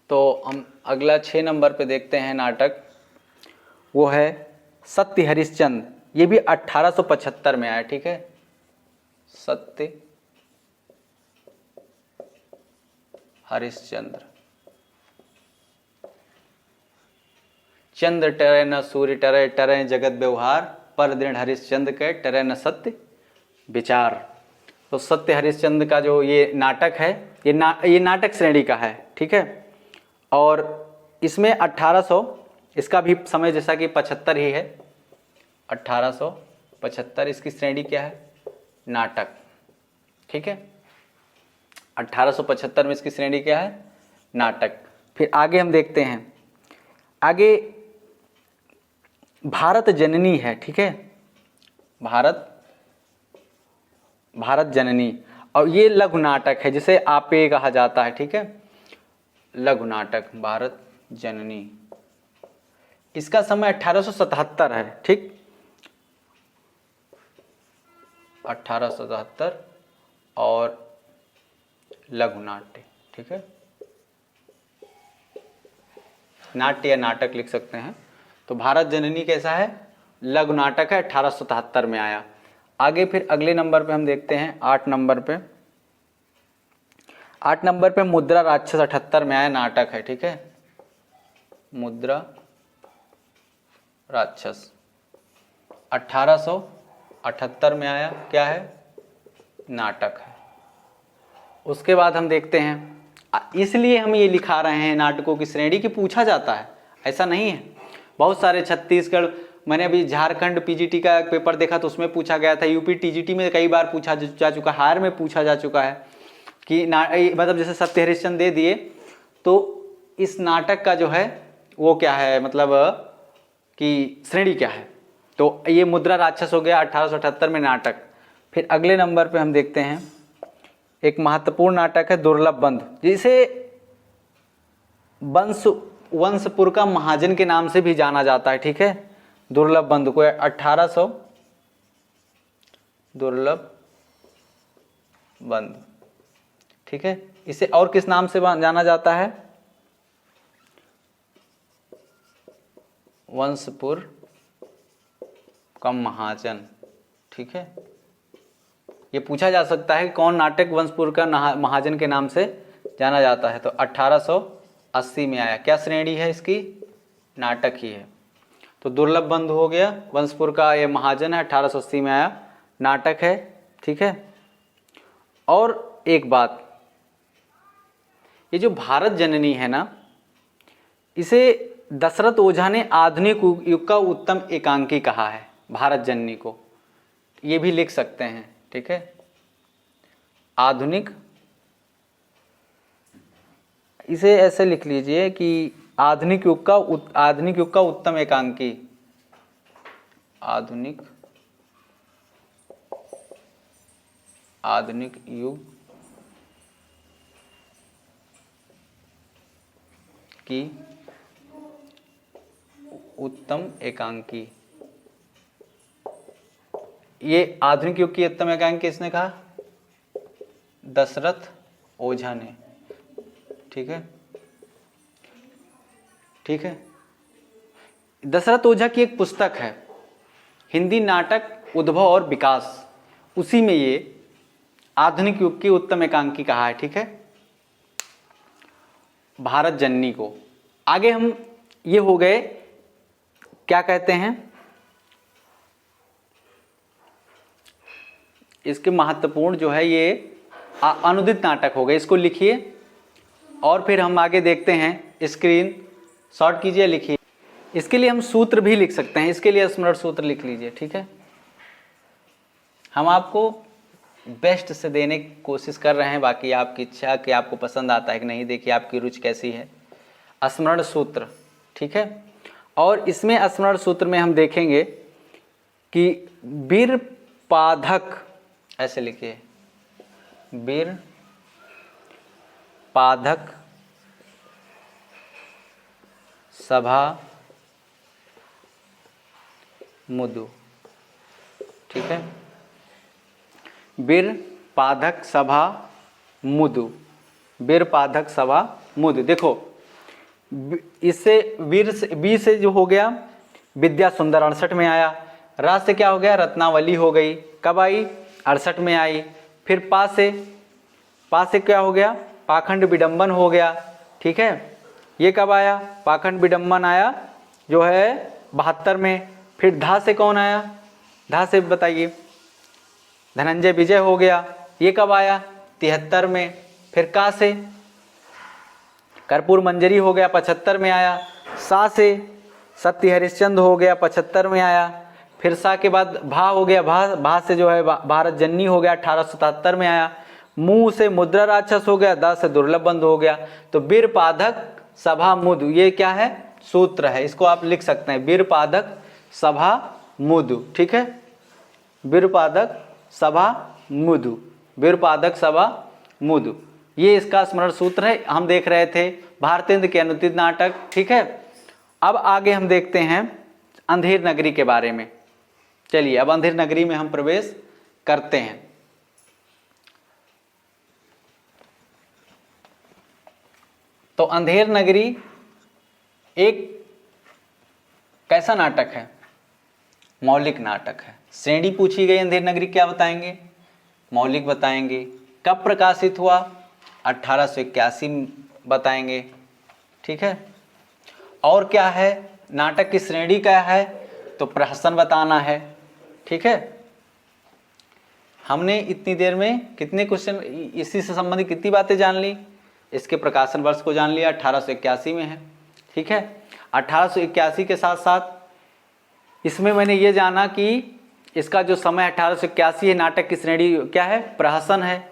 तो हम अगला 6 नंबर पे देखते हैं नाटक, वो है सत्य हरिश्चंद्र। ये भी 1875 में आया, ठीक है। सत्य हरिश्चंद्र। चंद्र टरे न सूर्य टरे, टरे जगत व्यवहार, पर दृढ़ हरिश्चंद्र के टरे न सत्य विचार। तो सत्य हरिश्चंद्र का जो ये नाटक है, ये नाटक श्रेणी का है, ठीक है। और इसमें 1800, इसका भी समय जैसा कि 75 ही है, 1875 इसकी श्रेणी क्या है, नाटक, ठीक है। 1875 में इसकी श्रेणी क्या है, नाटक। फिर आगे हम देखते हैं, आगे भारत जननी है, ठीक है। भारत जननी, और ये लघु नाटक है जिसे आपे कहा जाता है, ठीक है। लघु नाटक भारत जननी, इसका समय 1877 है, ठीक, 1877। और लघु नाट्य, ठीक है, नाट्य या नाटक लिख सकते हैं। तो भारत जननी कैसा है, लघु नाटक है, 1877 में आया। आगे फिर अगले नंबर पे हम देखते हैं 8 नंबर पे। 8 नंबर पे मुद्रा राक्षस 78 में आया, नाटक है, ठीक है। मुद्रा राक्षस 1878 में आया, क्या है, नाटक है। उसके बाद हम देखते हैं, इसलिए हम ये लिखा रहे हैं नाटकों की श्रेणी की, पूछा जाता है, ऐसा नहीं है। बहुत सारे छत्तीसगढ़, मैंने अभी झारखंड पीजीटी का पेपर देखा तो उसमें पूछा गया था, यूपी टीजीटी में कई बार पूछा जा चुका, हायर में पूछा जा चुका है कि मतलब जैसे सत्य हरिश्चंद्र दे दिए तो इस नाटक का जो है वो क्या है, मतलब कि श्रेणी क्या है। तो ये मुद्रा राक्षस हो गया 1878 में नाटक। फिर अगले नंबर पे हम देखते हैं एक महत्वपूर्ण नाटक है दुर्लभ बंधु, जिसे वंशपुर का महाजन के नाम से भी जाना जाता है, ठीक है। दुर्लभ बंधु को 1800, दुर्लभ बंधु, ठीक है। इसे और किस नाम से जाना जाता है, वंशपुर का महाजन, ठीक है। ये पूछा जा सकता है कौन नाटक वंशपुर का महाजन के नाम से जाना जाता है। तो 1880 में आया, क्या श्रेणी है इसकी, नाटक ही है। तो दुर्लभ बंधु हो गया, वंशपुर का ये महाजन है, 1880 में आया, नाटक है, ठीक है। और एक बात, ये जो भारत जननी है ना, इसे दशरथ ओझा ने आधुनिक युग का उत्तम एकांकी कहा है, भारत जननी को, ये भी लिख सकते हैं, ठीक है। आधुनिक, इसे ऐसे लिख लीजिए कि आधुनिक युग का उत्तम एकांकी, आधुनिक युग की उत्तम एकांकी। ये आधुनिक युग की उत्तम एकांकी किसने कहा? दशरथ ओझा ने। ठीक है, ठीक है। दशरथ ओझा की एक पुस्तक है हिंदी नाटक उद्भव और विकास, उसी में ये आधुनिक युग की उत्तम एकांकी कहा है। ठीक है, भारत जननी को। आगे हम ये हो गए, क्या कहते हैं, इसके महत्वपूर्ण जो है ये अनुदित नाटक हो गए, इसको लिखिए और फिर हम आगे देखते हैं। स्क्रीन शॉट कीजिए, लिखिए। इसके लिए हम सूत्र भी लिख सकते हैं, इसके लिए स्मरण सूत्र लिख लीजिए। ठीक है, हम आपको बेस्ट से देने की कोशिश कर रहे हैं, बाकी आपकी इच्छा कि आपको पसंद आता है कि नहीं, देखिए आपकी रुचि कैसी है। स्मरण सूत्र, ठीक है। और इसमें स्मरण सूत्र में हम देखेंगे कि वीर पाधक, ऐसे लिखिए, वीर पाधक सभा मुदु। ठीक है, वीर पाधक सभा मुदु, वीर पाधक सभा मुदु। देखो इससे वीर से जो हो गया विद्या सुंदर 68 में आया, राज से क्या हो गया रत्नावली हो गई, कब आई 68 में आई। फिर पा से क्या हो गया पाखंड विडंबन हो गया। ठीक है, ये कब आया पाखंड विडंबन आया जो है 72 में। फिर धा से कौन आया, धा से बताइए धनंजय विजय हो गया, ये कब आया 73 में। फिर का से कर्पूर मंजरी हो गया 75 में आया। सा से सत्य हरिश्चंद्र हो गया 75 में आया। फिर सा के बाद भा हो गया, भा से जो है भारत जननी हो गया 1877 में आया। मुंह से मुद्रा राक्षस हो गया, द से दुर्लभ बंधु हो गया। तो वीर पाधक सभा मुदु ये क्या है सूत्र है, इसको आप लिख सकते हैं वीर पाधक सभा मुदु। ठीक है, वीर पाधक सभा मुदु, वीर पाधक सभा मुदु, ये इसका स्मरण सूत्र है। हम देख रहे थे भारतेंद्र के अनुदित नाटक। ठीक है, अब आगे हम देखते हैं अंधेर नगरी के बारे में। चलिए अब अंधेर नगरी में हम प्रवेश करते हैं। तो अंधेर नगरी एक कैसा नाटक है, मौलिक नाटक है। श्रेणी पूछी गई अंधेर नगरी क्या बताएंगे, मौलिक बताएंगे। कब प्रकाशित हुआ 1881 बताएंगे। ठीक है, और क्या है नाटक की श्रेणी क्या है तो प्रहसन बताना है। ठीक है, हमने इतनी देर में कितने क्वेश्चन इसी से संबंधित कितनी बातें जान ली, इसके प्रकाशन वर्ष को जान लिया 1881 में है। ठीक है, 1881 के साथ साथ इसमें मैंने ये जाना कि इसका जो समय 1881 है, नाटक की श्रेणी क्या है प्रहसन है।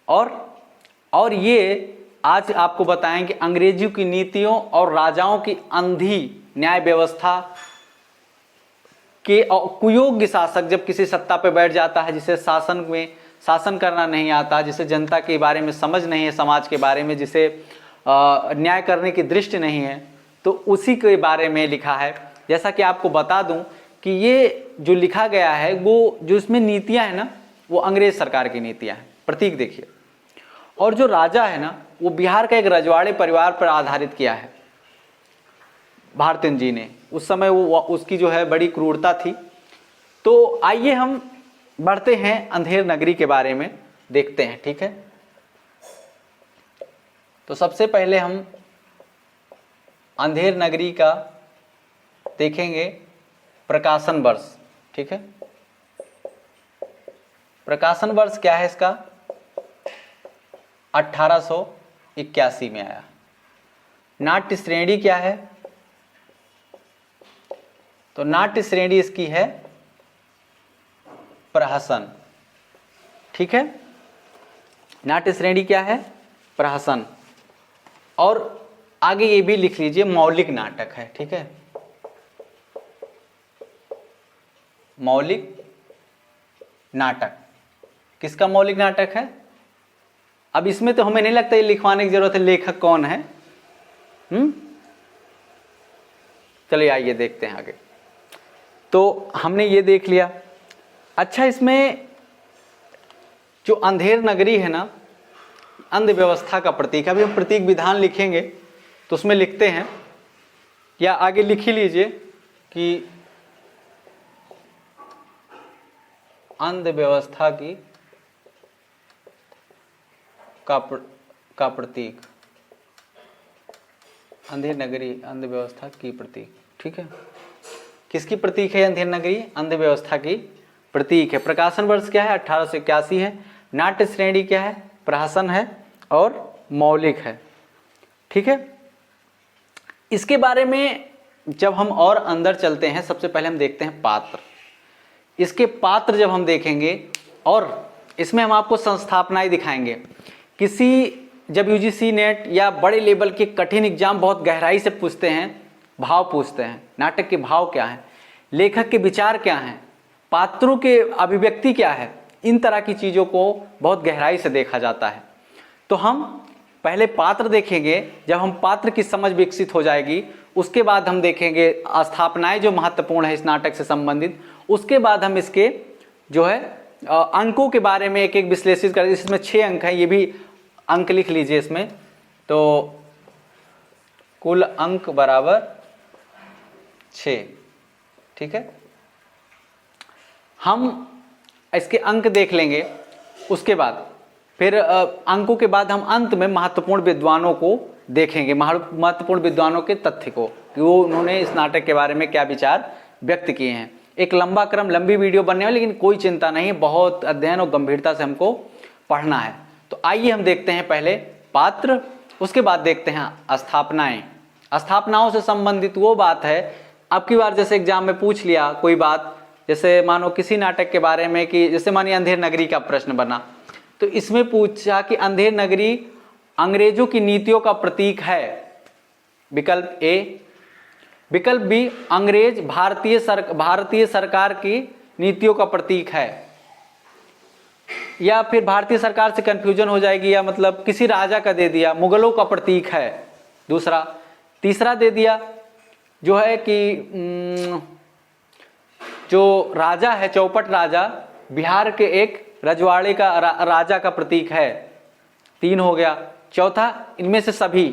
और ये आज आपको बताएंगे अंग्रेजियों की नीतियों और राजाओं की अंधी न्याय व्यवस्था के कुयोग्य शासक जब किसी सत्ता पर बैठ जाता है, जिसे शासन में शासन करना नहीं आता, जिसे जनता के बारे में समझ नहीं है, समाज के बारे में जिसे न्याय करने की दृष्टि नहीं है, तो उसी के बारे में लिखा है। जैसा कि आपको बता दूं कि ये जो लिखा गया है वो जो इसमें नीतियां है ना वो अंग्रेज सरकार की नीतियां हैं। प्रतीक देखिए, और जो राजा है ना वो बिहार का एक रजवाड़े परिवार पर आधारित किया है भारतेंद्र जी ने। उस समय वो उसकी जो है बड़ी क्रूरता थी। तो आइए हम बढ़ते हैं अंधेर नगरी के बारे में देखते हैं। ठीक है, तो सबसे पहले हम अंधेर नगरी का देखेंगे प्रकाशन वर्ष। ठीक है, प्रकाशन वर्ष क्या है इसका 1881 में आया। नाट्य श्रेणी क्या है तो नाट्य श्रेणी इसकी है प्रहसन। ठीक है, नाट्य श्रेणी क्या है प्रहसन। और आगे ये भी लिख लीजिए मौलिक नाटक है। ठीक है, मौलिक नाटक। किसका मौलिक नाटक है? अब इसमें तो हमें नहीं लगता ये लिखवाने की जरूरत है लेखक कौन है। चलिए आइए देखते हैं आगे। तो हमने ये देख लिया। अच्छा, इसमें जो अंधेर नगरी है ना, अंध व्यवस्था का प्रतीक है। अभी हम प्रतीक विधान लिखेंगे तो उसमें लिखते हैं, या आगे लिख ही लीजिए कि अंध व्यवस्था की का प्रतीक, अंधेर नगरी अंध व्यवस्था की प्रतीक। ठीक है, किसकी प्रतीक है अंधेर नगरी? अंध व्यवस्था की प्रतीक है। प्रकाशन वर्ष क्या है? 1881 है। नाट्य श्रेणी क्या है? प्रहसन है और मौलिक है। ठीक है, इसके बारे में जब हम और अंदर चलते हैं, सबसे पहले हम देखते हैं पात्र। इसके पात्र जब हम देखेंगे, और इसमें हम आपको संस्थापनाएं दिखाएंगे। जब यूजीसी नेट या बड़े लेवल के कठिन एग्जाम बहुत गहराई से पूछते हैं, भाव पूछते हैं, नाटक के भाव क्या हैं, लेखक के विचार क्या हैं, पात्रों के अभिव्यक्ति क्या है, इन तरह की चीज़ों को बहुत गहराई से देखा जाता है। तो हम पहले पात्र देखेंगे। जब हम पात्र की समझ विकसित हो जाएगी, उसके बाद हम देखेंगे स्थापनाएं जो महत्वपूर्ण है इस नाटक से संबंधित। उसके बाद हम इसके जो है अंकों के बारे में एक एक विश्लेषित करेंगे। इसमें 6 अंक हैं, ये भी अंक लिख लीजिए इसमें। तो कुल अंक बराबर 6। ठीक है, हम इसके अंक देख लेंगे। उसके बाद फिर अंकों के बाद हम अंत में महत्वपूर्ण विद्वानों को देखेंगे, महत्वपूर्ण विद्वानों के तथ्य को, कि वो उन्होंने इस नाटक के बारे में क्या विचार व्यक्त किए हैं। एक लंबा क्रम, लंबी वीडियो बनने वाली, लेकिन कोई चिंता नहीं है, बहुत अध्ययन और गंभीरता से हमको पढ़ना है। तो आइए हम देखते हैं पहले पात्र, उसके बाद देखते हैं स्थापनाएं। स्थापनाओं से संबंधित वो बात है, अब की बार जैसे एग्जाम में पूछ लिया कोई बात, जैसे मानो किसी नाटक के बारे में, कि जैसे मानिए अंधेर नगरी का प्रश्न बना, तो इसमें पूछा कि अंधेर नगरी अंग्रेजों की नीतियों का प्रतीक है। विकल्प ए। विकल्प बी, अंग्रेज भारतीय सरकार की नीतियों का प्रतीक है। या फिर भारतीय सरकार से कंफ्यूजन हो जाएगी, या मतलब किसी राजा का दे दिया, मुगलों का प्रतीक है दूसरा। तीसरा दे दिया जो है कि जो राजा है, चौपट राजा, बिहार के एक रजवाड़े का राजा का प्रतीक है। 3 हो गया। चौथा, इनमें से सभी।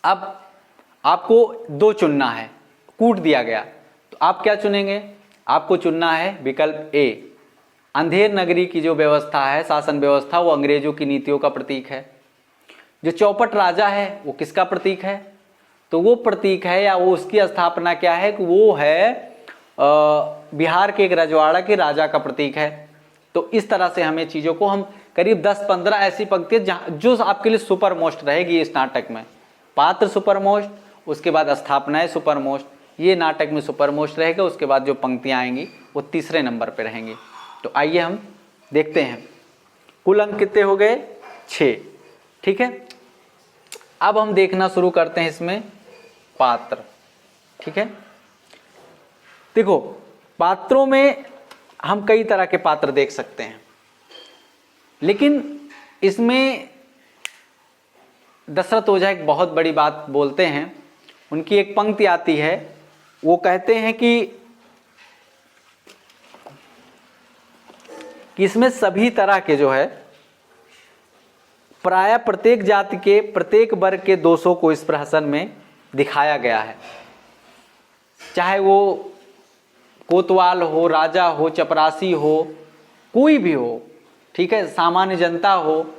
अब आपको 2 चुनना है, कूट दिया गया, तो आप क्या चुनेंगे? आपको चुनना है विकल्प ए, अंधेर नगरी की जो व्यवस्था है, शासन व्यवस्था, वो अंग्रेजों की नीतियों का प्रतीक है। जो चौपट राजा है वो किसका प्रतीक है? तो वो प्रतीक है, या वो उसकी स्थापना क्या है, कि वो है बिहार के एक रजवाड़ा के राजा का प्रतीक है। तो इस तरह से हमें चीज़ों को, हम करीब 10-15 ऐसी पंक्तियाँ जो आपके लिए सुपर मोस्ट रहेगी इस नाटक में। पात्र सुपर मोस्ट, उसके बाद स्थापनाएं सुपर मोस्ट, ये नाटक में सुपर मोस्ट रहेगा। उसके बाद जो पंक्तियाँ आएंगी वो तीसरे नंबर पे रहेंगी। तो आइए हम देखते हैं कुल अंक कितने हो गए? 6। ठीक है, अब हम देखना शुरू करते हैं इसमें पात्र। ठीक है, देखो पात्रों में हम कई तरह के पात्र देख सकते हैं, लेकिन इसमें दशरथ ओझा एक बहुत बड़ी बात बोलते हैं। उनकी एक पंक्ति आती है, वो कहते हैं कि इसमें सभी तरह के जो है, प्रायः प्रत्येक जाति के प्रत्येक वर्ग के दोषों को इस प्रहसन में दिखाया गया है। चाहे वो कोतवाल हो, राजा हो, चपरासी हो, कोई भी हो, ठीक है, सामान्य जनता हो,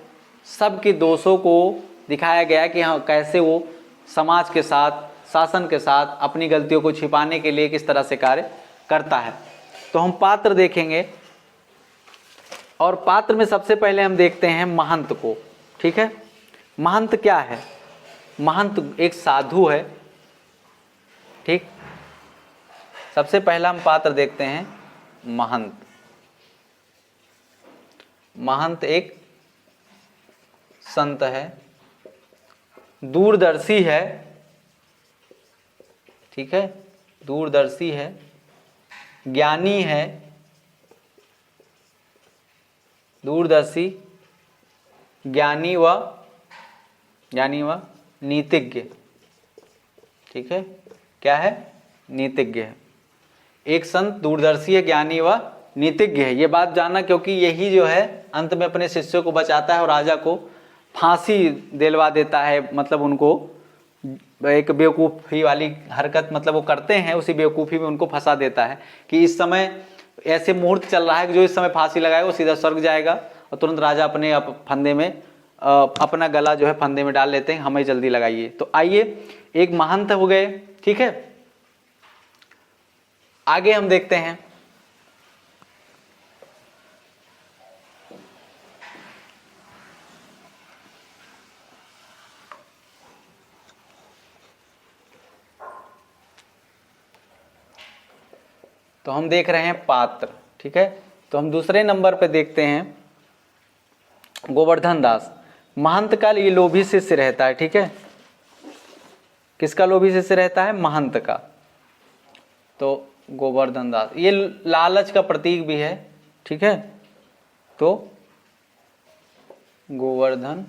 सबके दोषों को दिखाया गया है कि हाँ कैसे वो समाज के साथ, शासन के साथ अपनी गलतियों को छिपाने के लिए किस तरह से कार्य करता है। तो हम पात्र देखेंगे, और पात्र में सबसे पहले हम देखते हैं महंत को। ठीक है, महंत क्या है? महंत एक साधु है। ठीक, सबसे पहला हम पात्र देखते हैं महंत। महंत एक संत है, दूरदर्शी है। ठीक है, दूरदर्शी है, ज्ञानी है, दूरदर्शी, ज्ञानी व नीतिज्ञ। ठीक है, क्या है? नीतिज्ञ है। एक संत दूरदर्शी है, ज्ञानी व नीतिज्ञ है। ये बात जानना, क्योंकि यही जो है अंत में अपने शिष्यों को बचाता है और राजा को फांसी दिलवा देता है। मतलब उनको एक बेवकूफ़ी वाली हरकत मतलब वो करते हैं, उसी बेवकूफ़ी में उनको फंसा देता है कि इस समय ऐसे मुहूर्त चल रहा है कि जो इस समय फांसी लगाएगा वो सीधा स्वर्ग जाएगा। और तुरंत राजा अपने फंदे में अपना गला जो है फंदे में डाल लेते हैं, हमें जल्दी लगाइए। तो आइए, एक महंत हो गए। ठीक है, आगे हम देखते हैं। तो हम देख रहे हैं पात्र। ठीक है, तो हम दूसरे नंबर पे देखते हैं गोवर्धन दास। महंत का ये लोभी शिष्य रहता है। ठीक है, किसका लोभी शिष्य रहता है? महंत का। तो गोवर्धन दास ये लालच का प्रतीक भी है। ठीक है, तो गोवर्धन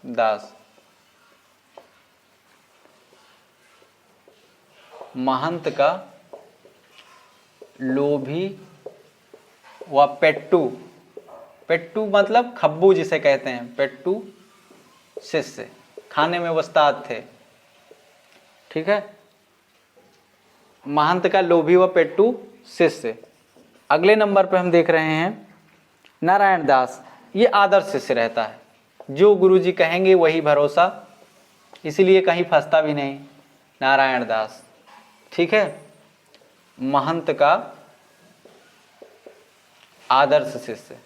दास महंत का लोभी व पेट्टू, पेट्टू मतलब खब्बू जिसे कहते हैं, पेट्टू शिष्य, खाने में उस्ताद थे। ठीक है, महंत का लोभी व पेट्टू शिष्य। अगले नंबर पे हम देख रहे हैं नारायण दास। ये आदर्श शिष्य रहता है, जो गुरुजी कहेंगे वही भरोसा, इसीलिए कहीं फंसता भी नहीं। नारायण दास। ठीक है, महंत का आदर्श शिष्य,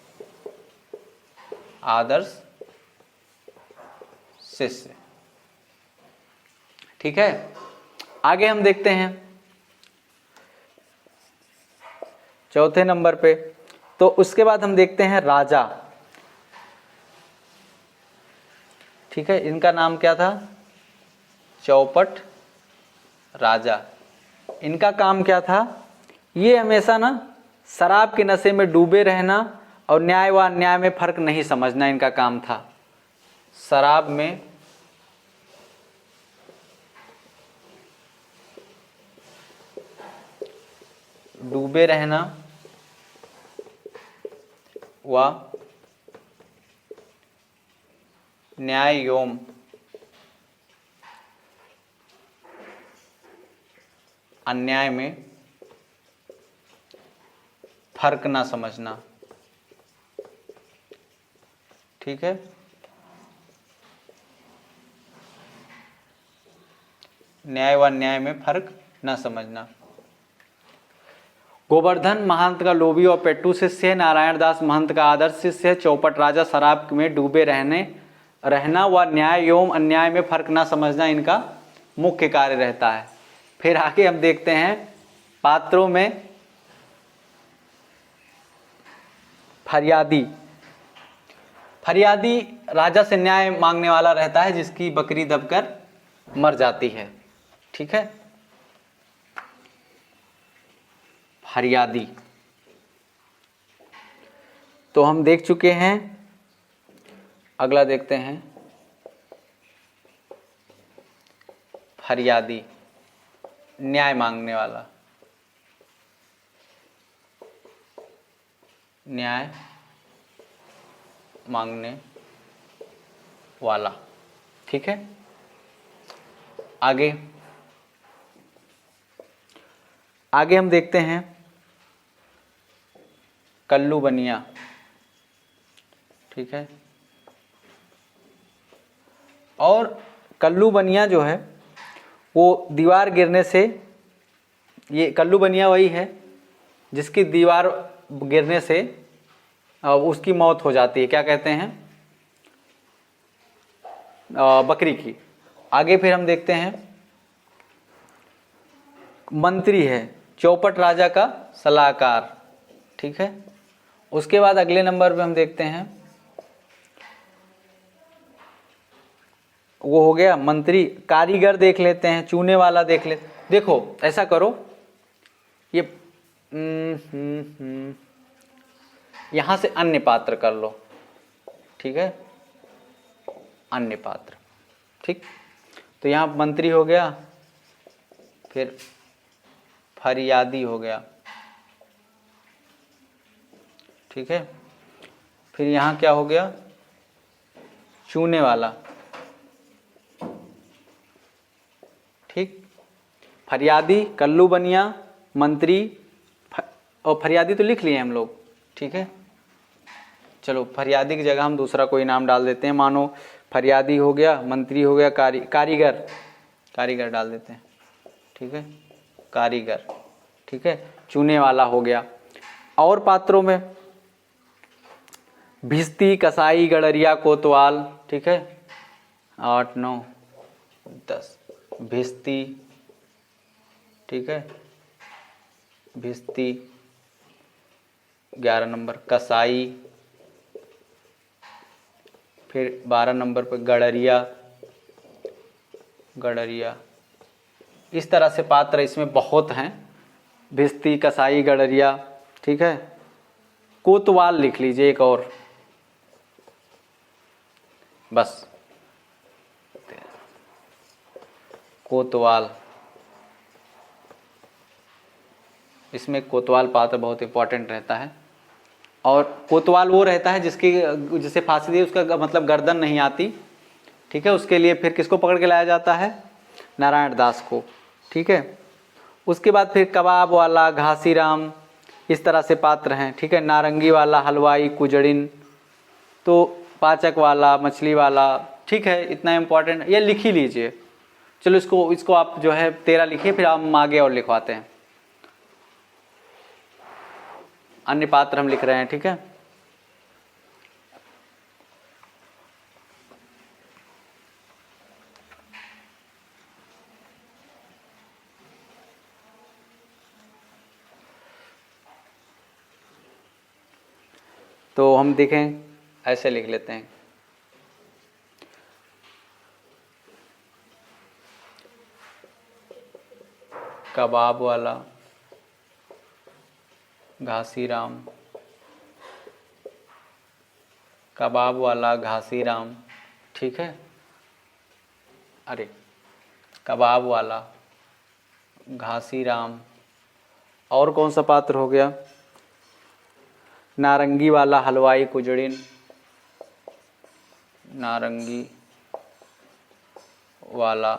आदर्श शिष्य। ठीक है, आगे हम देखते हैं चौथे नंबर पे। तो उसके बाद हम देखते हैं राजा। ठीक है, इनका नाम क्या था? चौपट राजा। इनका काम क्या था? ये हमेशा ना शराब के नशे में डूबे रहना और न्याय व अन्याय में फर्क नहीं समझना इनका काम था। शराब में डूबे रहना व न्याय एवं अन्याय में फर्क ना समझना। ठीक है, न्याय व अन्याय में फर्क ना समझना। गोवर्धन महंत का लोभी और पेट्टू शिष्य है। नारायण दास महंत का आदर्श शिष्य है। चौपट राजा शराब में डूबे रहना व न्याय एवं अन्याय में फर्क ना समझना इनका मुख्य कार्य रहता है। फिर आगे हम देखते हैं पात्रों में फरियादी। फरियादी राजा से न्याय मांगने वाला रहता है, जिसकी बकरी दबकर मर जाती है। ठीक है, फरियादी। तो हम देख चुके हैं, अगला देखते हैं फरियादी, न्याय मांगने वाला, न्याय मांगने वाला। ठीक है, आगे हम देखते हैं कल्लू बनिया। ठीक है, और कल्लू बनिया जो है वो दीवार गिरने से, ये कल्लू बनिया वही है जिसकी दीवार गिरने से उसकी मौत हो जाती है। क्या कहते हैं? बकरी की। आगे फिर हम देखते हैं मंत्री है, चौपट राजा का सलाहकार। ठीक है, उसके बाद अगले नंबर पे हम देखते हैं, वो हो गया मंत्री। कारीगर देख लेते हैं, चूने वाला देख ले। देखो ऐसा करो, ये यहाँ से अन्य पात्र कर लो, ठीक है, अन्य पात्र, ठीक। तो यहाँ मंत्री हो गया, फिर फरियादी हो गया, ठीक है। फिर यहाँ क्या हो गया, चूने वाला, ठीक। फरियादी कल्लू बनिया, मंत्री और फरियादी तो लिख लिए हम लोग, ठीक है। चलो फरियादी की जगह हम दूसरा कोई नाम डाल देते हैं, मानो फरियादी हो गया, मंत्री हो गया, कारीगर, कारीगर डाल देते हैं, ठीक है, कारीगर, ठीक है। चूने वाला हो गया। और पात्रों में भिस्ती, कसाई, गड़रिया, कोतवाल, ठीक है। 8 9 10 भिस्ती, ठीक है, भिस्ती। 11 नंबर कसाई, फिर 12 नंबर पर गड़रिया, गड़रिया। इस तरह से पात्र इसमें बहुत हैं, भिस्ती, कसाई, गड़रिया, ठीक है। कोतवाल लिख लीजिए एक और, बस कोतवाल। इसमें कोतवाल पात्र बहुत इंपॉर्टेंट रहता है। और कोतवाल वो रहता है जिसे फांसी दी उसका मतलब गर्दन नहीं आती, ठीक है। उसके लिए फिर किसको पकड़ के लाया जाता है, नारायण दास को, ठीक है। उसके बाद फिर कबाब वाला, घासीराम, इस तरह से पात्र हैं, ठीक है। नारंगी वाला, हलवाई, कुजड़िन, तो पाचक वाला, मछली वाला, ठीक है। इतना इम्पोर्टेंट ये लिख ही लीजिए। चलो इसको आप जो है 13 लिखिए, फिर हम आगे और लिखवाते हैं। अन्य पात्र हम लिख रहे हैं, ठीक है। तो हम देखें, ऐसे लिख लेते हैं, कबाब वाला, घासीराम, कबाब वाला, घासीराम, ठीक है। अरे कबाब वाला, घासीराम, और कौन सा पात्र हो गया, नारंगी वाला, हलवाई, कुजड़िन, नारंगी वाला,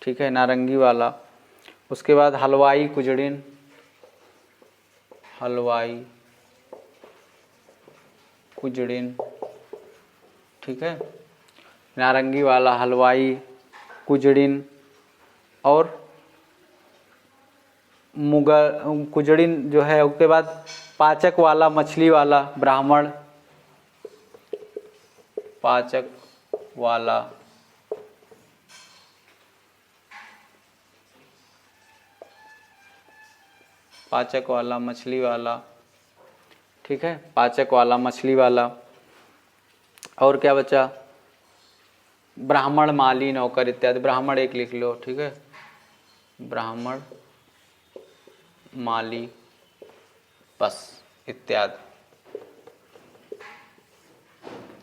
ठीक है, नारंगी वाला। उसके बाद हलवाई, कुजड़िन, हलवाई, कुजड़िन, ठीक है। नारंगी वाला, हलवाई, कुजड़िन, और कुजड़िन जो है। उसके बाद पाचक वाला, मछली वाला, ब्राह्मण, पाचक वाला, पाचक वाला, मछली वाला, ठीक है। पाचक वाला, मछली वाला। और क्या बचा, ब्राह्मण, माली, नौकर इत्यादि। ब्राह्मण एक लिख लो, ठीक है, ब्राह्मण, माली, बस इत्यादि।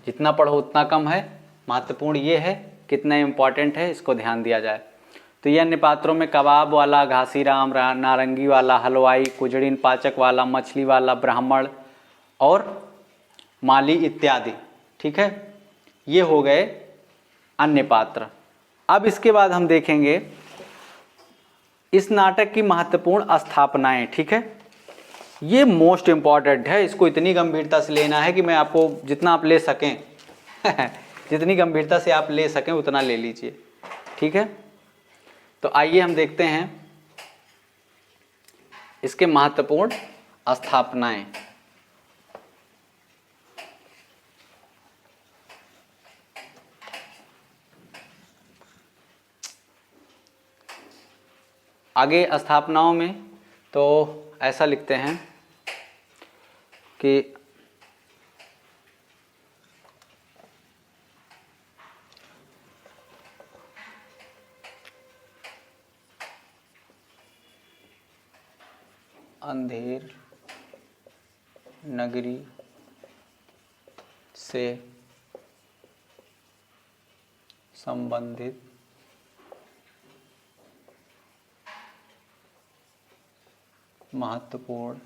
जितना पढ़ो उतना कम है। महत्वपूर्ण ये है कितना इम्पॉर्टेंट है, इसको ध्यान दिया जाए। तो ये अन्य पात्रों में कबाब वाला, घासीराम, नारंगी वाला, हलवाई, कुजड़िन, पाचक वाला, मछली वाला, ब्राह्मण और माली इत्यादि, ठीक है। ये हो गए अन्य पात्र। अब इसके बाद हम देखेंगे इस नाटक की महत्वपूर्ण स्थापनाएं, ठीक है। ये मोस्ट इम्पॉर्टेंट है, इसको इतनी गंभीरता से लेना है कि मैं आपको जितना आप ले सकें जितनी गंभीरता से आप ले सकें उतना ले लीजिए, ठीक है। तो आइए हम देखते हैं इसके महत्वपूर्ण स्थापनाएं। आगे स्थापनाओं में तो ऐसा लिखते हैं कि अंधेर नगरी से संबंधित महत्वपूर्ण।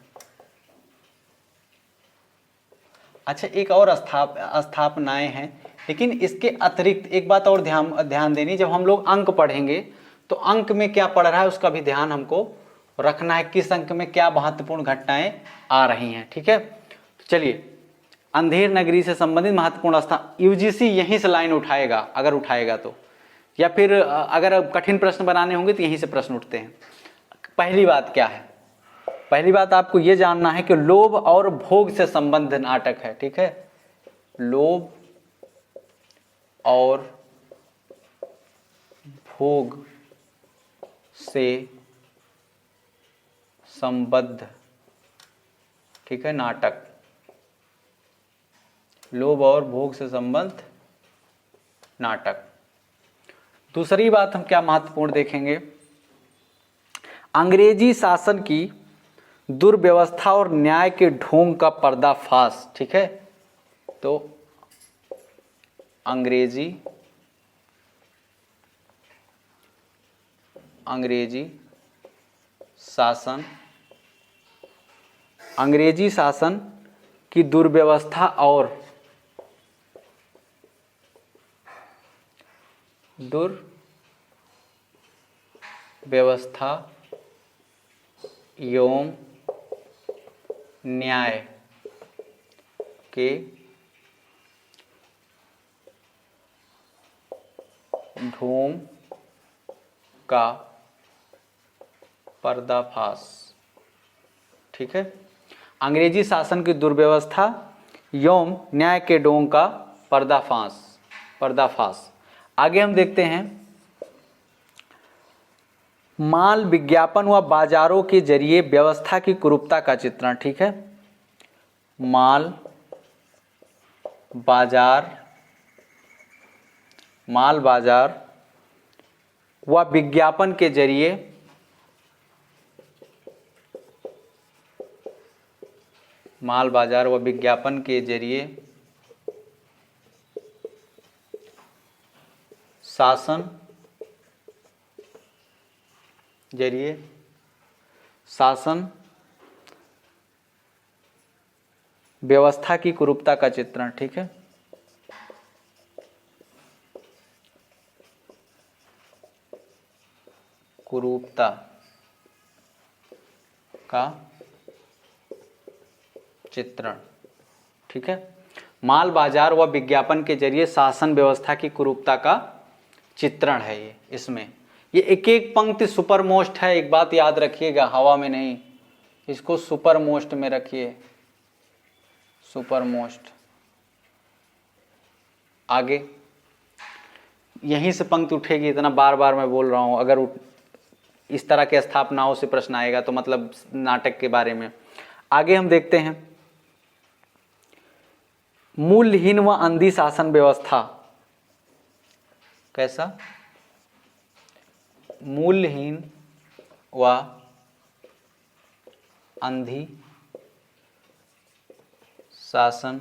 अच्छा, एक और स्थापनाएं हैं, लेकिन इसके अतिरिक्त एक बात और ध्यान देनी, जब हम लोग अंक पढ़ेंगे तो अंक में क्या पढ़ रहा है उसका भी ध्यान हमको रखना है, किस अंक में क्या महत्वपूर्ण घटनाएं आ रही हैं। ठीक है, तो चलिए, अंधेर नगरी से संबंधित महत्वपूर्ण स्थान, यूजीसी यहीं से लाइन उठाएगा अगर उठाएगा तो, या फिर अगर कठिन प्रश्न बनाने होंगे तो यहीं से प्रश्न उठते हैं। पहली बात क्या है? पहली बात आपको यह जानना है कि लोभ और भोग से संबंध नाटक है। ठीक है, लोभ और भोग से संबद्ध, ठीक है, नाटक। लोभ और भोग से संबद्ध नाटक। दूसरी बात हम क्या महत्वपूर्ण देखेंगे, अंग्रेजी शासन की दुर्व्यवस्था और न्याय के ढोंग का पर्दाफाश। ठीक है, तो अंग्रेजी शासन की दुर्व्यवस्था और एवं न्याय के ढोंग का पर्दाफाश। ठीक है, अंग्रेजी शासन की दुर्व्यवस्था एवं न्याय के ढोंग का पर्दाफाश। आगे हम देखते हैं, माल विज्ञापन व बाजारों के जरिए व्यवस्था की कुरूपता का चित्रण। ठीक है, माल बाजार व विज्ञापन के जरिए शासन व्यवस्था की कुरूपता का चित्रण। ठीक है, कुरूपता का चित्रण। ठीक है, माल बाजार व विज्ञापन के जरिए शासन व्यवस्था की कुरूपता का चित्रण है ये। इसमें ये एक एक पंक्ति सुपर मोस्ट है, एक बात याद रखिएगा, हवा में नहीं, इसको सुपर मोस्ट में रखिए, सुपर मोस्ट। आगे यहीं से पंक्ति उठेगी, इतना बार बार मैं बोल रहा हूं, अगर इस तरह के स्थापनाओं से प्रश्न आएगा तो मतलब नाटक के बारे में। आगे हम देखते हैं, मूल्यहीन व अंधी शासन व्यवस्था। कैसा? मूल्यहीन व अंधी शासन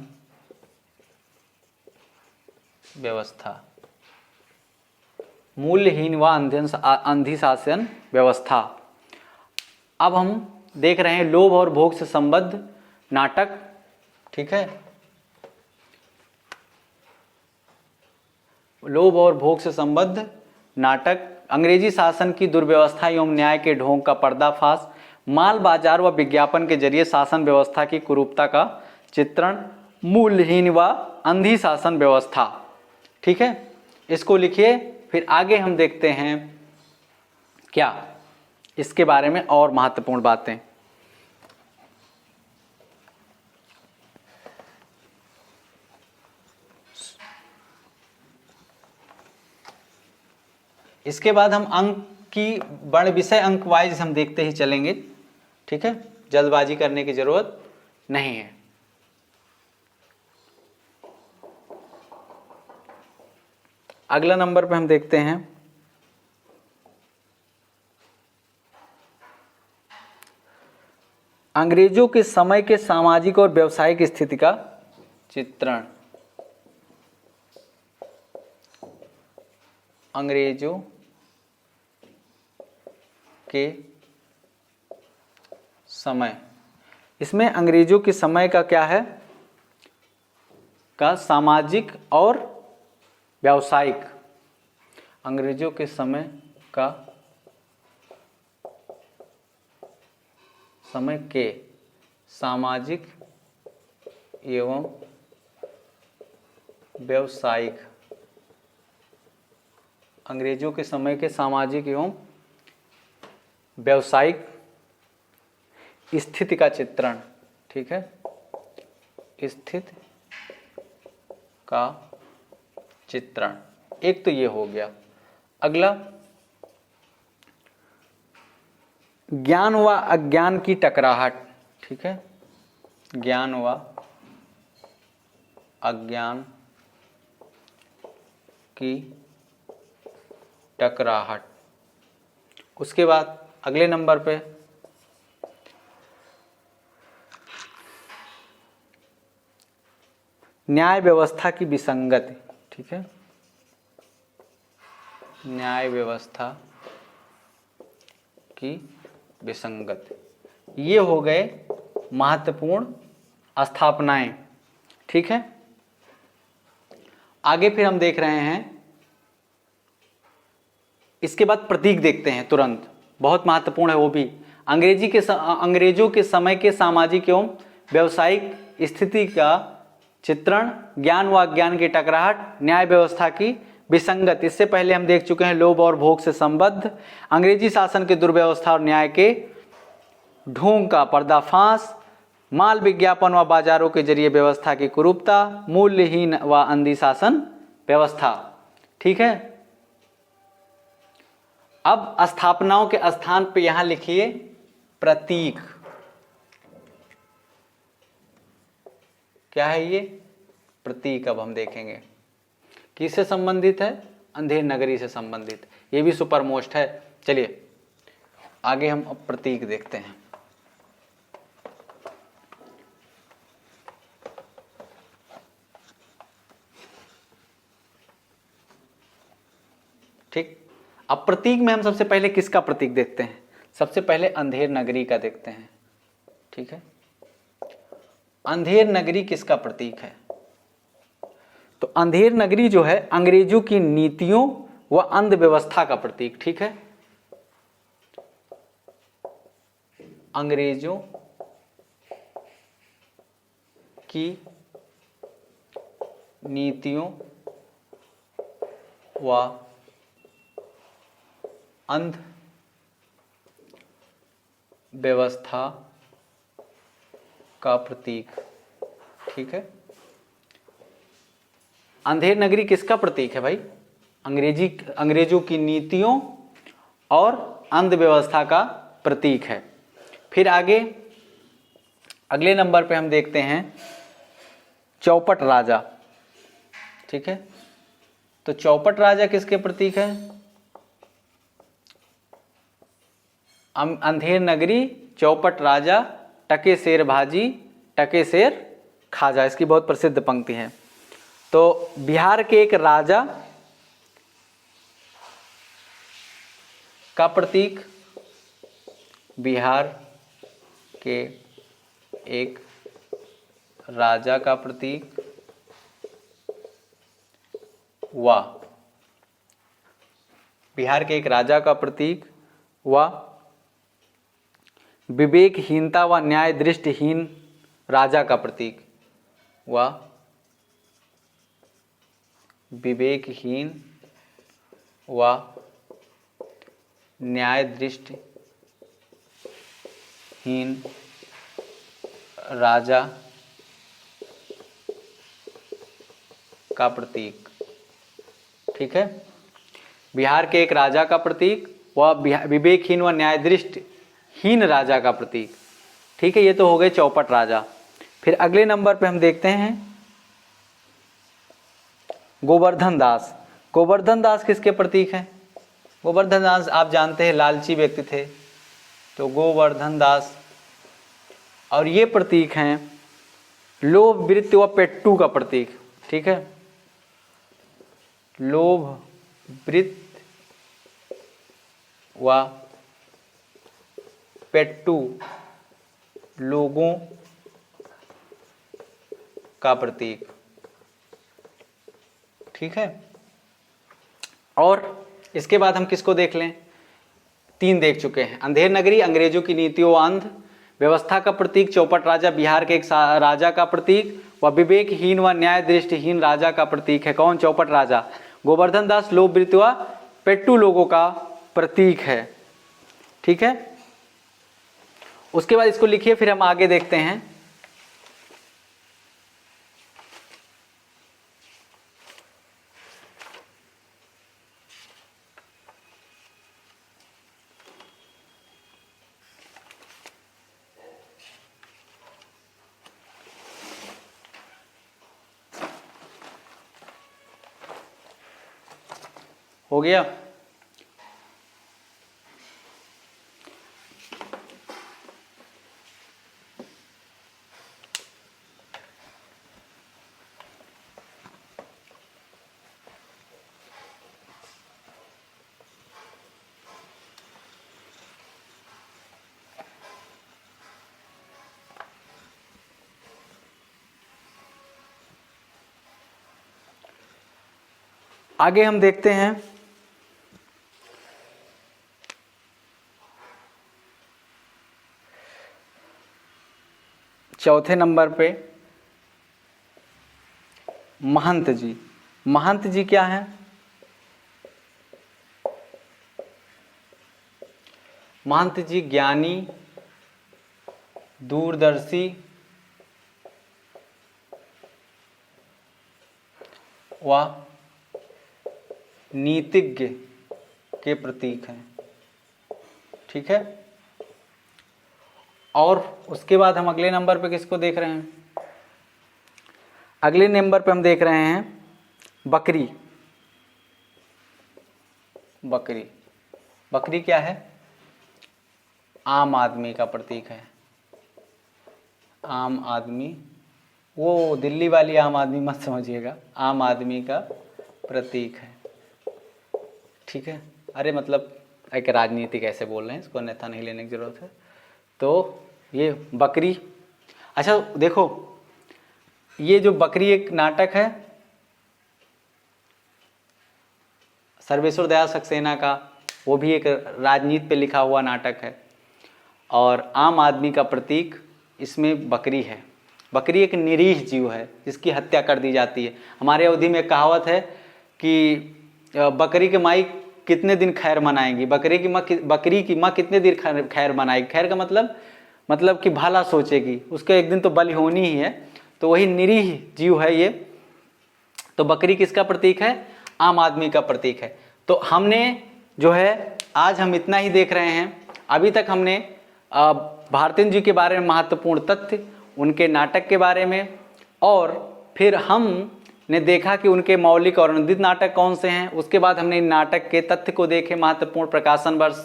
व्यवस्था। मूल्यहीन व अंधी शासन व्यवस्था। अब हम देख रहे हैं लोभ और भोग से संबद्ध नाटक। ठीक है, लोभ और भोग से संबद्ध नाटक, अंग्रेजी शासन की दुर्व्यवस्था एवं न्याय के ढोंग का पर्दाफाश, माल बाजार व विज्ञापन के जरिए शासन व्यवस्था की कुरूपता का चित्रण, मूल्यहीन व अंधी शासन व्यवस्था। ठीक है, इसको लिखिए। फिर आगे हम देखते हैं क्या इसके बारे में और महत्वपूर्ण बातें। इसके बाद हम अंक की वर्ण विषय अंक वाइज हम देखते ही चलेंगे। ठीक है, जल्दबाजी करने की जरूरत नहीं है। अगला नंबर पे हम देखते हैं, अंग्रेजों के समय के सामाजिक और व्यवसायिक स्थिति का चित्रण। अंग्रेजों के समय, इसमें अंग्रेजों के समय का क्या है, का सामाजिक और व्यावसायिक, अंग्रेजों के समय का समय के सामाजिक एवं व्यावसायिक, अंग्रेजों के समय के सामाजिक एवं व्यावसायिक स्थिति का चित्रण। ठीक है, स्थिति का चित्रण, एक तो ये हो गया। अगला, ज्ञान व अज्ञान की टकराहट। ठीक है, ज्ञान व अज्ञान की टकराहट। उसके बाद अगले नंबर पे न्याय व्यवस्था की विसंगति। ठीक है, न्याय व्यवस्था की विसंगति, ये हो गए महत्वपूर्ण स्थापनाएं। ठीक है, आगे फिर हम देख रहे हैं, इसके बाद प्रतीक देखते हैं तुरंत, बहुत महत्वपूर्ण है वो भी। अंग्रेजों के समय के सामाजिक एवं व्यावसायिक स्थिति का चित्रण, ज्ञान व अज्ञान की टकराहट, न्याय व्यवस्था की विसंगत। इससे पहले हम देख चुके हैं लोभ और भोग से संबद्ध, अंग्रेजी शासन के दुर्व्यवस्था और न्याय के ढोंग का पर्दाफाश, माल विज्ञापन व बाजारों के जरिए व्यवस्था की कुरूपता, मूल्यहीन व अंधी शासन व्यवस्था। ठीक है, अब स्थापनाओं के स्थान पे यहां लिखिए प्रतीक। क्या है ये प्रतीक? अब हम देखेंगे किससे संबंधित है, अंधेर नगरी से संबंधित, ये भी सुपर मोस्ट है। चलिए आगे हम अब प्रतीक देखते हैं। ठीक, अब प्रतीक में हम सबसे पहले किसका प्रतीक देखते हैं? सबसे पहले अंधेर नगरी का देखते हैं। ठीक है, अंधेर नगरी किसका प्रतीक है? तो अंधेर नगरी जो है अंग्रेजों की नीतियों व अंध व्यवस्था का प्रतीक। ठीक है, अंग्रेजों की नीतियों व अंध व्यवस्था का प्रतीक। ठीक है, अंधेर नगरी किसका प्रतीक है भाई? अंग्रेजों की नीतियों और अंध व्यवस्था का प्रतीक है। फिर आगे अगले नंबर पे हम देखते हैं चौपट राजा। ठीक है, तो चौपट राजा किसके प्रतीक है? अंधेर नगरी, चौपट राजा, टके शेर भाजी, टके शेर खाजा, इसकी बहुत प्रसिद्ध पंक्ति है। तो बिहार के एक राजा का प्रतीक, बिहार के एक राजा का प्रतीक व बिहार के एक राजा का प्रतीक व विवेकहीनता व न्याय दृष्टिहीन राजा का प्रतीक व विवेकहीन व न्याय दृष्टिहीन राजा का प्रतीक। ठीक है, बिहार के एक राजा का प्रतीक व विवेकहीन व न्याय दृष्टिहीन राजा का प्रतीक। ठीक है, ये तो हो गए चौपट राजा। फिर अगले नंबर पे हम देखते हैं गोवर्धन दास। गोवर्धन दास किसके प्रतीक हैं? गोवर्धन दास आप जानते हैं लालची व्यक्ति थे, तो गोवर्धन दास और ये प्रतीक हैं लोभ, वृत्ति व पेट्टू का प्रतीक। ठीक है, लोभ, वृत्ति व पेट्टू लोगों का प्रतीक। ठीक है, और इसके बाद हम किसको देख लें? 3 देख चुके हैं। अंधेर नगरी अंग्रेजों की नीतियों अंध, व्यवस्था का प्रतीक चौपट राजा बिहार के एक राजा का प्रतीक, व विवेकहीन व न्याय दृष्टिहीन राजा का प्रतीक है। कौन? चौपट राजा। गोवर्धन दास लोभ, वृत्ति व पेट्टू लोगों का प्रतीक है। ठीक है, उसके बाद इसको लिखिए, फिर हम आगे देखते हैं। हो गया? आगे हम देखते हैं चौथे नंबर पे महंत जी। महंत जी क्या है? महंत जी ज्ञानी, दूरदर्शी व नीतिज्ञ के प्रतीक हैं। ठीक है, और उसके बाद हम अगले नंबर पे किसको देख रहे हैं? अगले नंबर पे हम देख रहे हैं बकरी। बकरी, बकरी क्या है? आम आदमी का प्रतीक है। आम आदमी, वो दिल्ली वाली आम आदमी मत समझिएगा, आम आदमी का प्रतीक है। ठीक है, अरे मतलब एक राजनीति कैसे बोल रहे हैं, इसको अन्यथा नहीं लेने की जरूरत है। तो ये बकरी, अच्छा देखो, ये जो बकरी एक नाटक है सर्वेश्वर दयाल सक्सेना का, वो भी एक राजनीति पे लिखा हुआ नाटक है। और आम आदमी का प्रतीक इसमें बकरी है। बकरी एक निरीह जीव है जिसकी हत्या कर दी जाती है। हमारे अवधि में कहावत है कि बकरी के माई कितने दिन खैर मनाएंगी, बकरी की माँ कितने दिन खैर मनाएगी। खैर का मतलब कि भला सोचेगी, उसका एक दिन तो बलि होनी ही है। तो वही निरीह जीव है ये। तो बकरी किसका प्रतीक है? आम आदमी का प्रतीक है। तो हमने जो है आज हम इतना ही देख रहे हैं। अभी तक हमने भारतेंदु जी के बारे में महत्वपूर्ण तथ्य, उनके नाटक के बारे में, और फिर हमने देखा कि उनके मौलिक और अनुदित नाटक कौन से हैं। उसके बाद हमने इन नाटक के तथ्य को देखे, महत्वपूर्ण प्रकाशन वर्ष,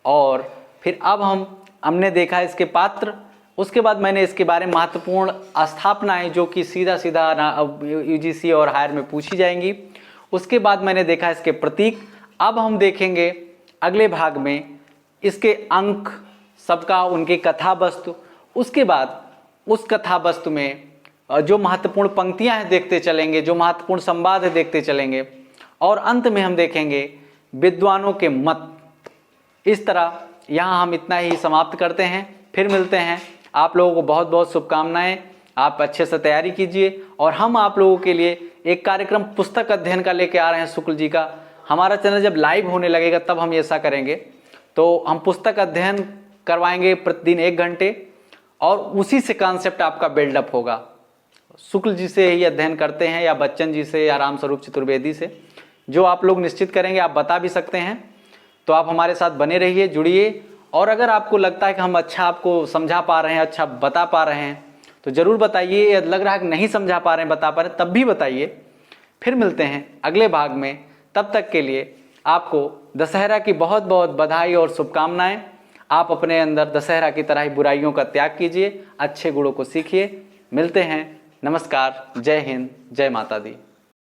और फिर अब हमने देखा इसके पात्र। उसके बाद मैंने इसके बारे में महत्वपूर्ण स्थापनाएं जो कि सीधा यूजीसी और हायर में पूछी जाएंगी। उसके बाद मैंने देखा इसके प्रतीक। अब हम देखेंगे अगले भाग में इसके अंक सबका, उनकी कथा वस्तु। उसके बाद उस कथा वस्तु में जो महत्वपूर्ण पंक्तियां हैं देखते चलेंगे, जो महत्वपूर्ण संवाद है देखते चलेंगे, और अंत में हम देखेंगे विद्वानों के मत। इस तरह यहाँ हम इतना ही समाप्त करते हैं। फिर मिलते हैं। आप लोगों को बहुत बहुत शुभकामनाएं। आप अच्छे से तैयारी कीजिए, और हम आप लोगों के लिए एक कार्यक्रम पुस्तक अध्ययन का लेके आ रहे हैं शुक्ल जी का। हमारा चैनल जब लाइव होने लगेगा तब हम ऐसा करेंगे। तो हम पुस्तक अध्ययन करवाएंगे प्रतिदिन 1 घंटे, और उसी से कॉन्सेप्ट आपका बिल्डअप होगा। शुक्ल जी से ही अध्ययन करते हैं, या बच्चन जी से, या रामस्वरूप चतुर्वेदी से, जो आप लोग निश्चित करेंगे। आप बता भी सकते हैं। तो आप हमारे साथ बने रहिए, जुड़िए। और अगर आपको लगता है कि हम अच्छा आपको समझा पा रहे हैं, अच्छा बता पा रहे हैं, तो ज़रूर बताइए। लग रहा है कि नहीं समझा पा रहे हैं, बता पा रहे हैं, तब भी बताइए। फिर मिलते हैं अगले भाग में। तब तक के लिए आपको दशहरा की बहुत बहुत बधाई और शुभकामनाएं। आप अपने अंदर दशहरा की तरह ही बुराइयों का त्याग कीजिए, अच्छे गुणों को सीखिए। मिलते हैं। नमस्कार। जय हिंद, जय माता दी।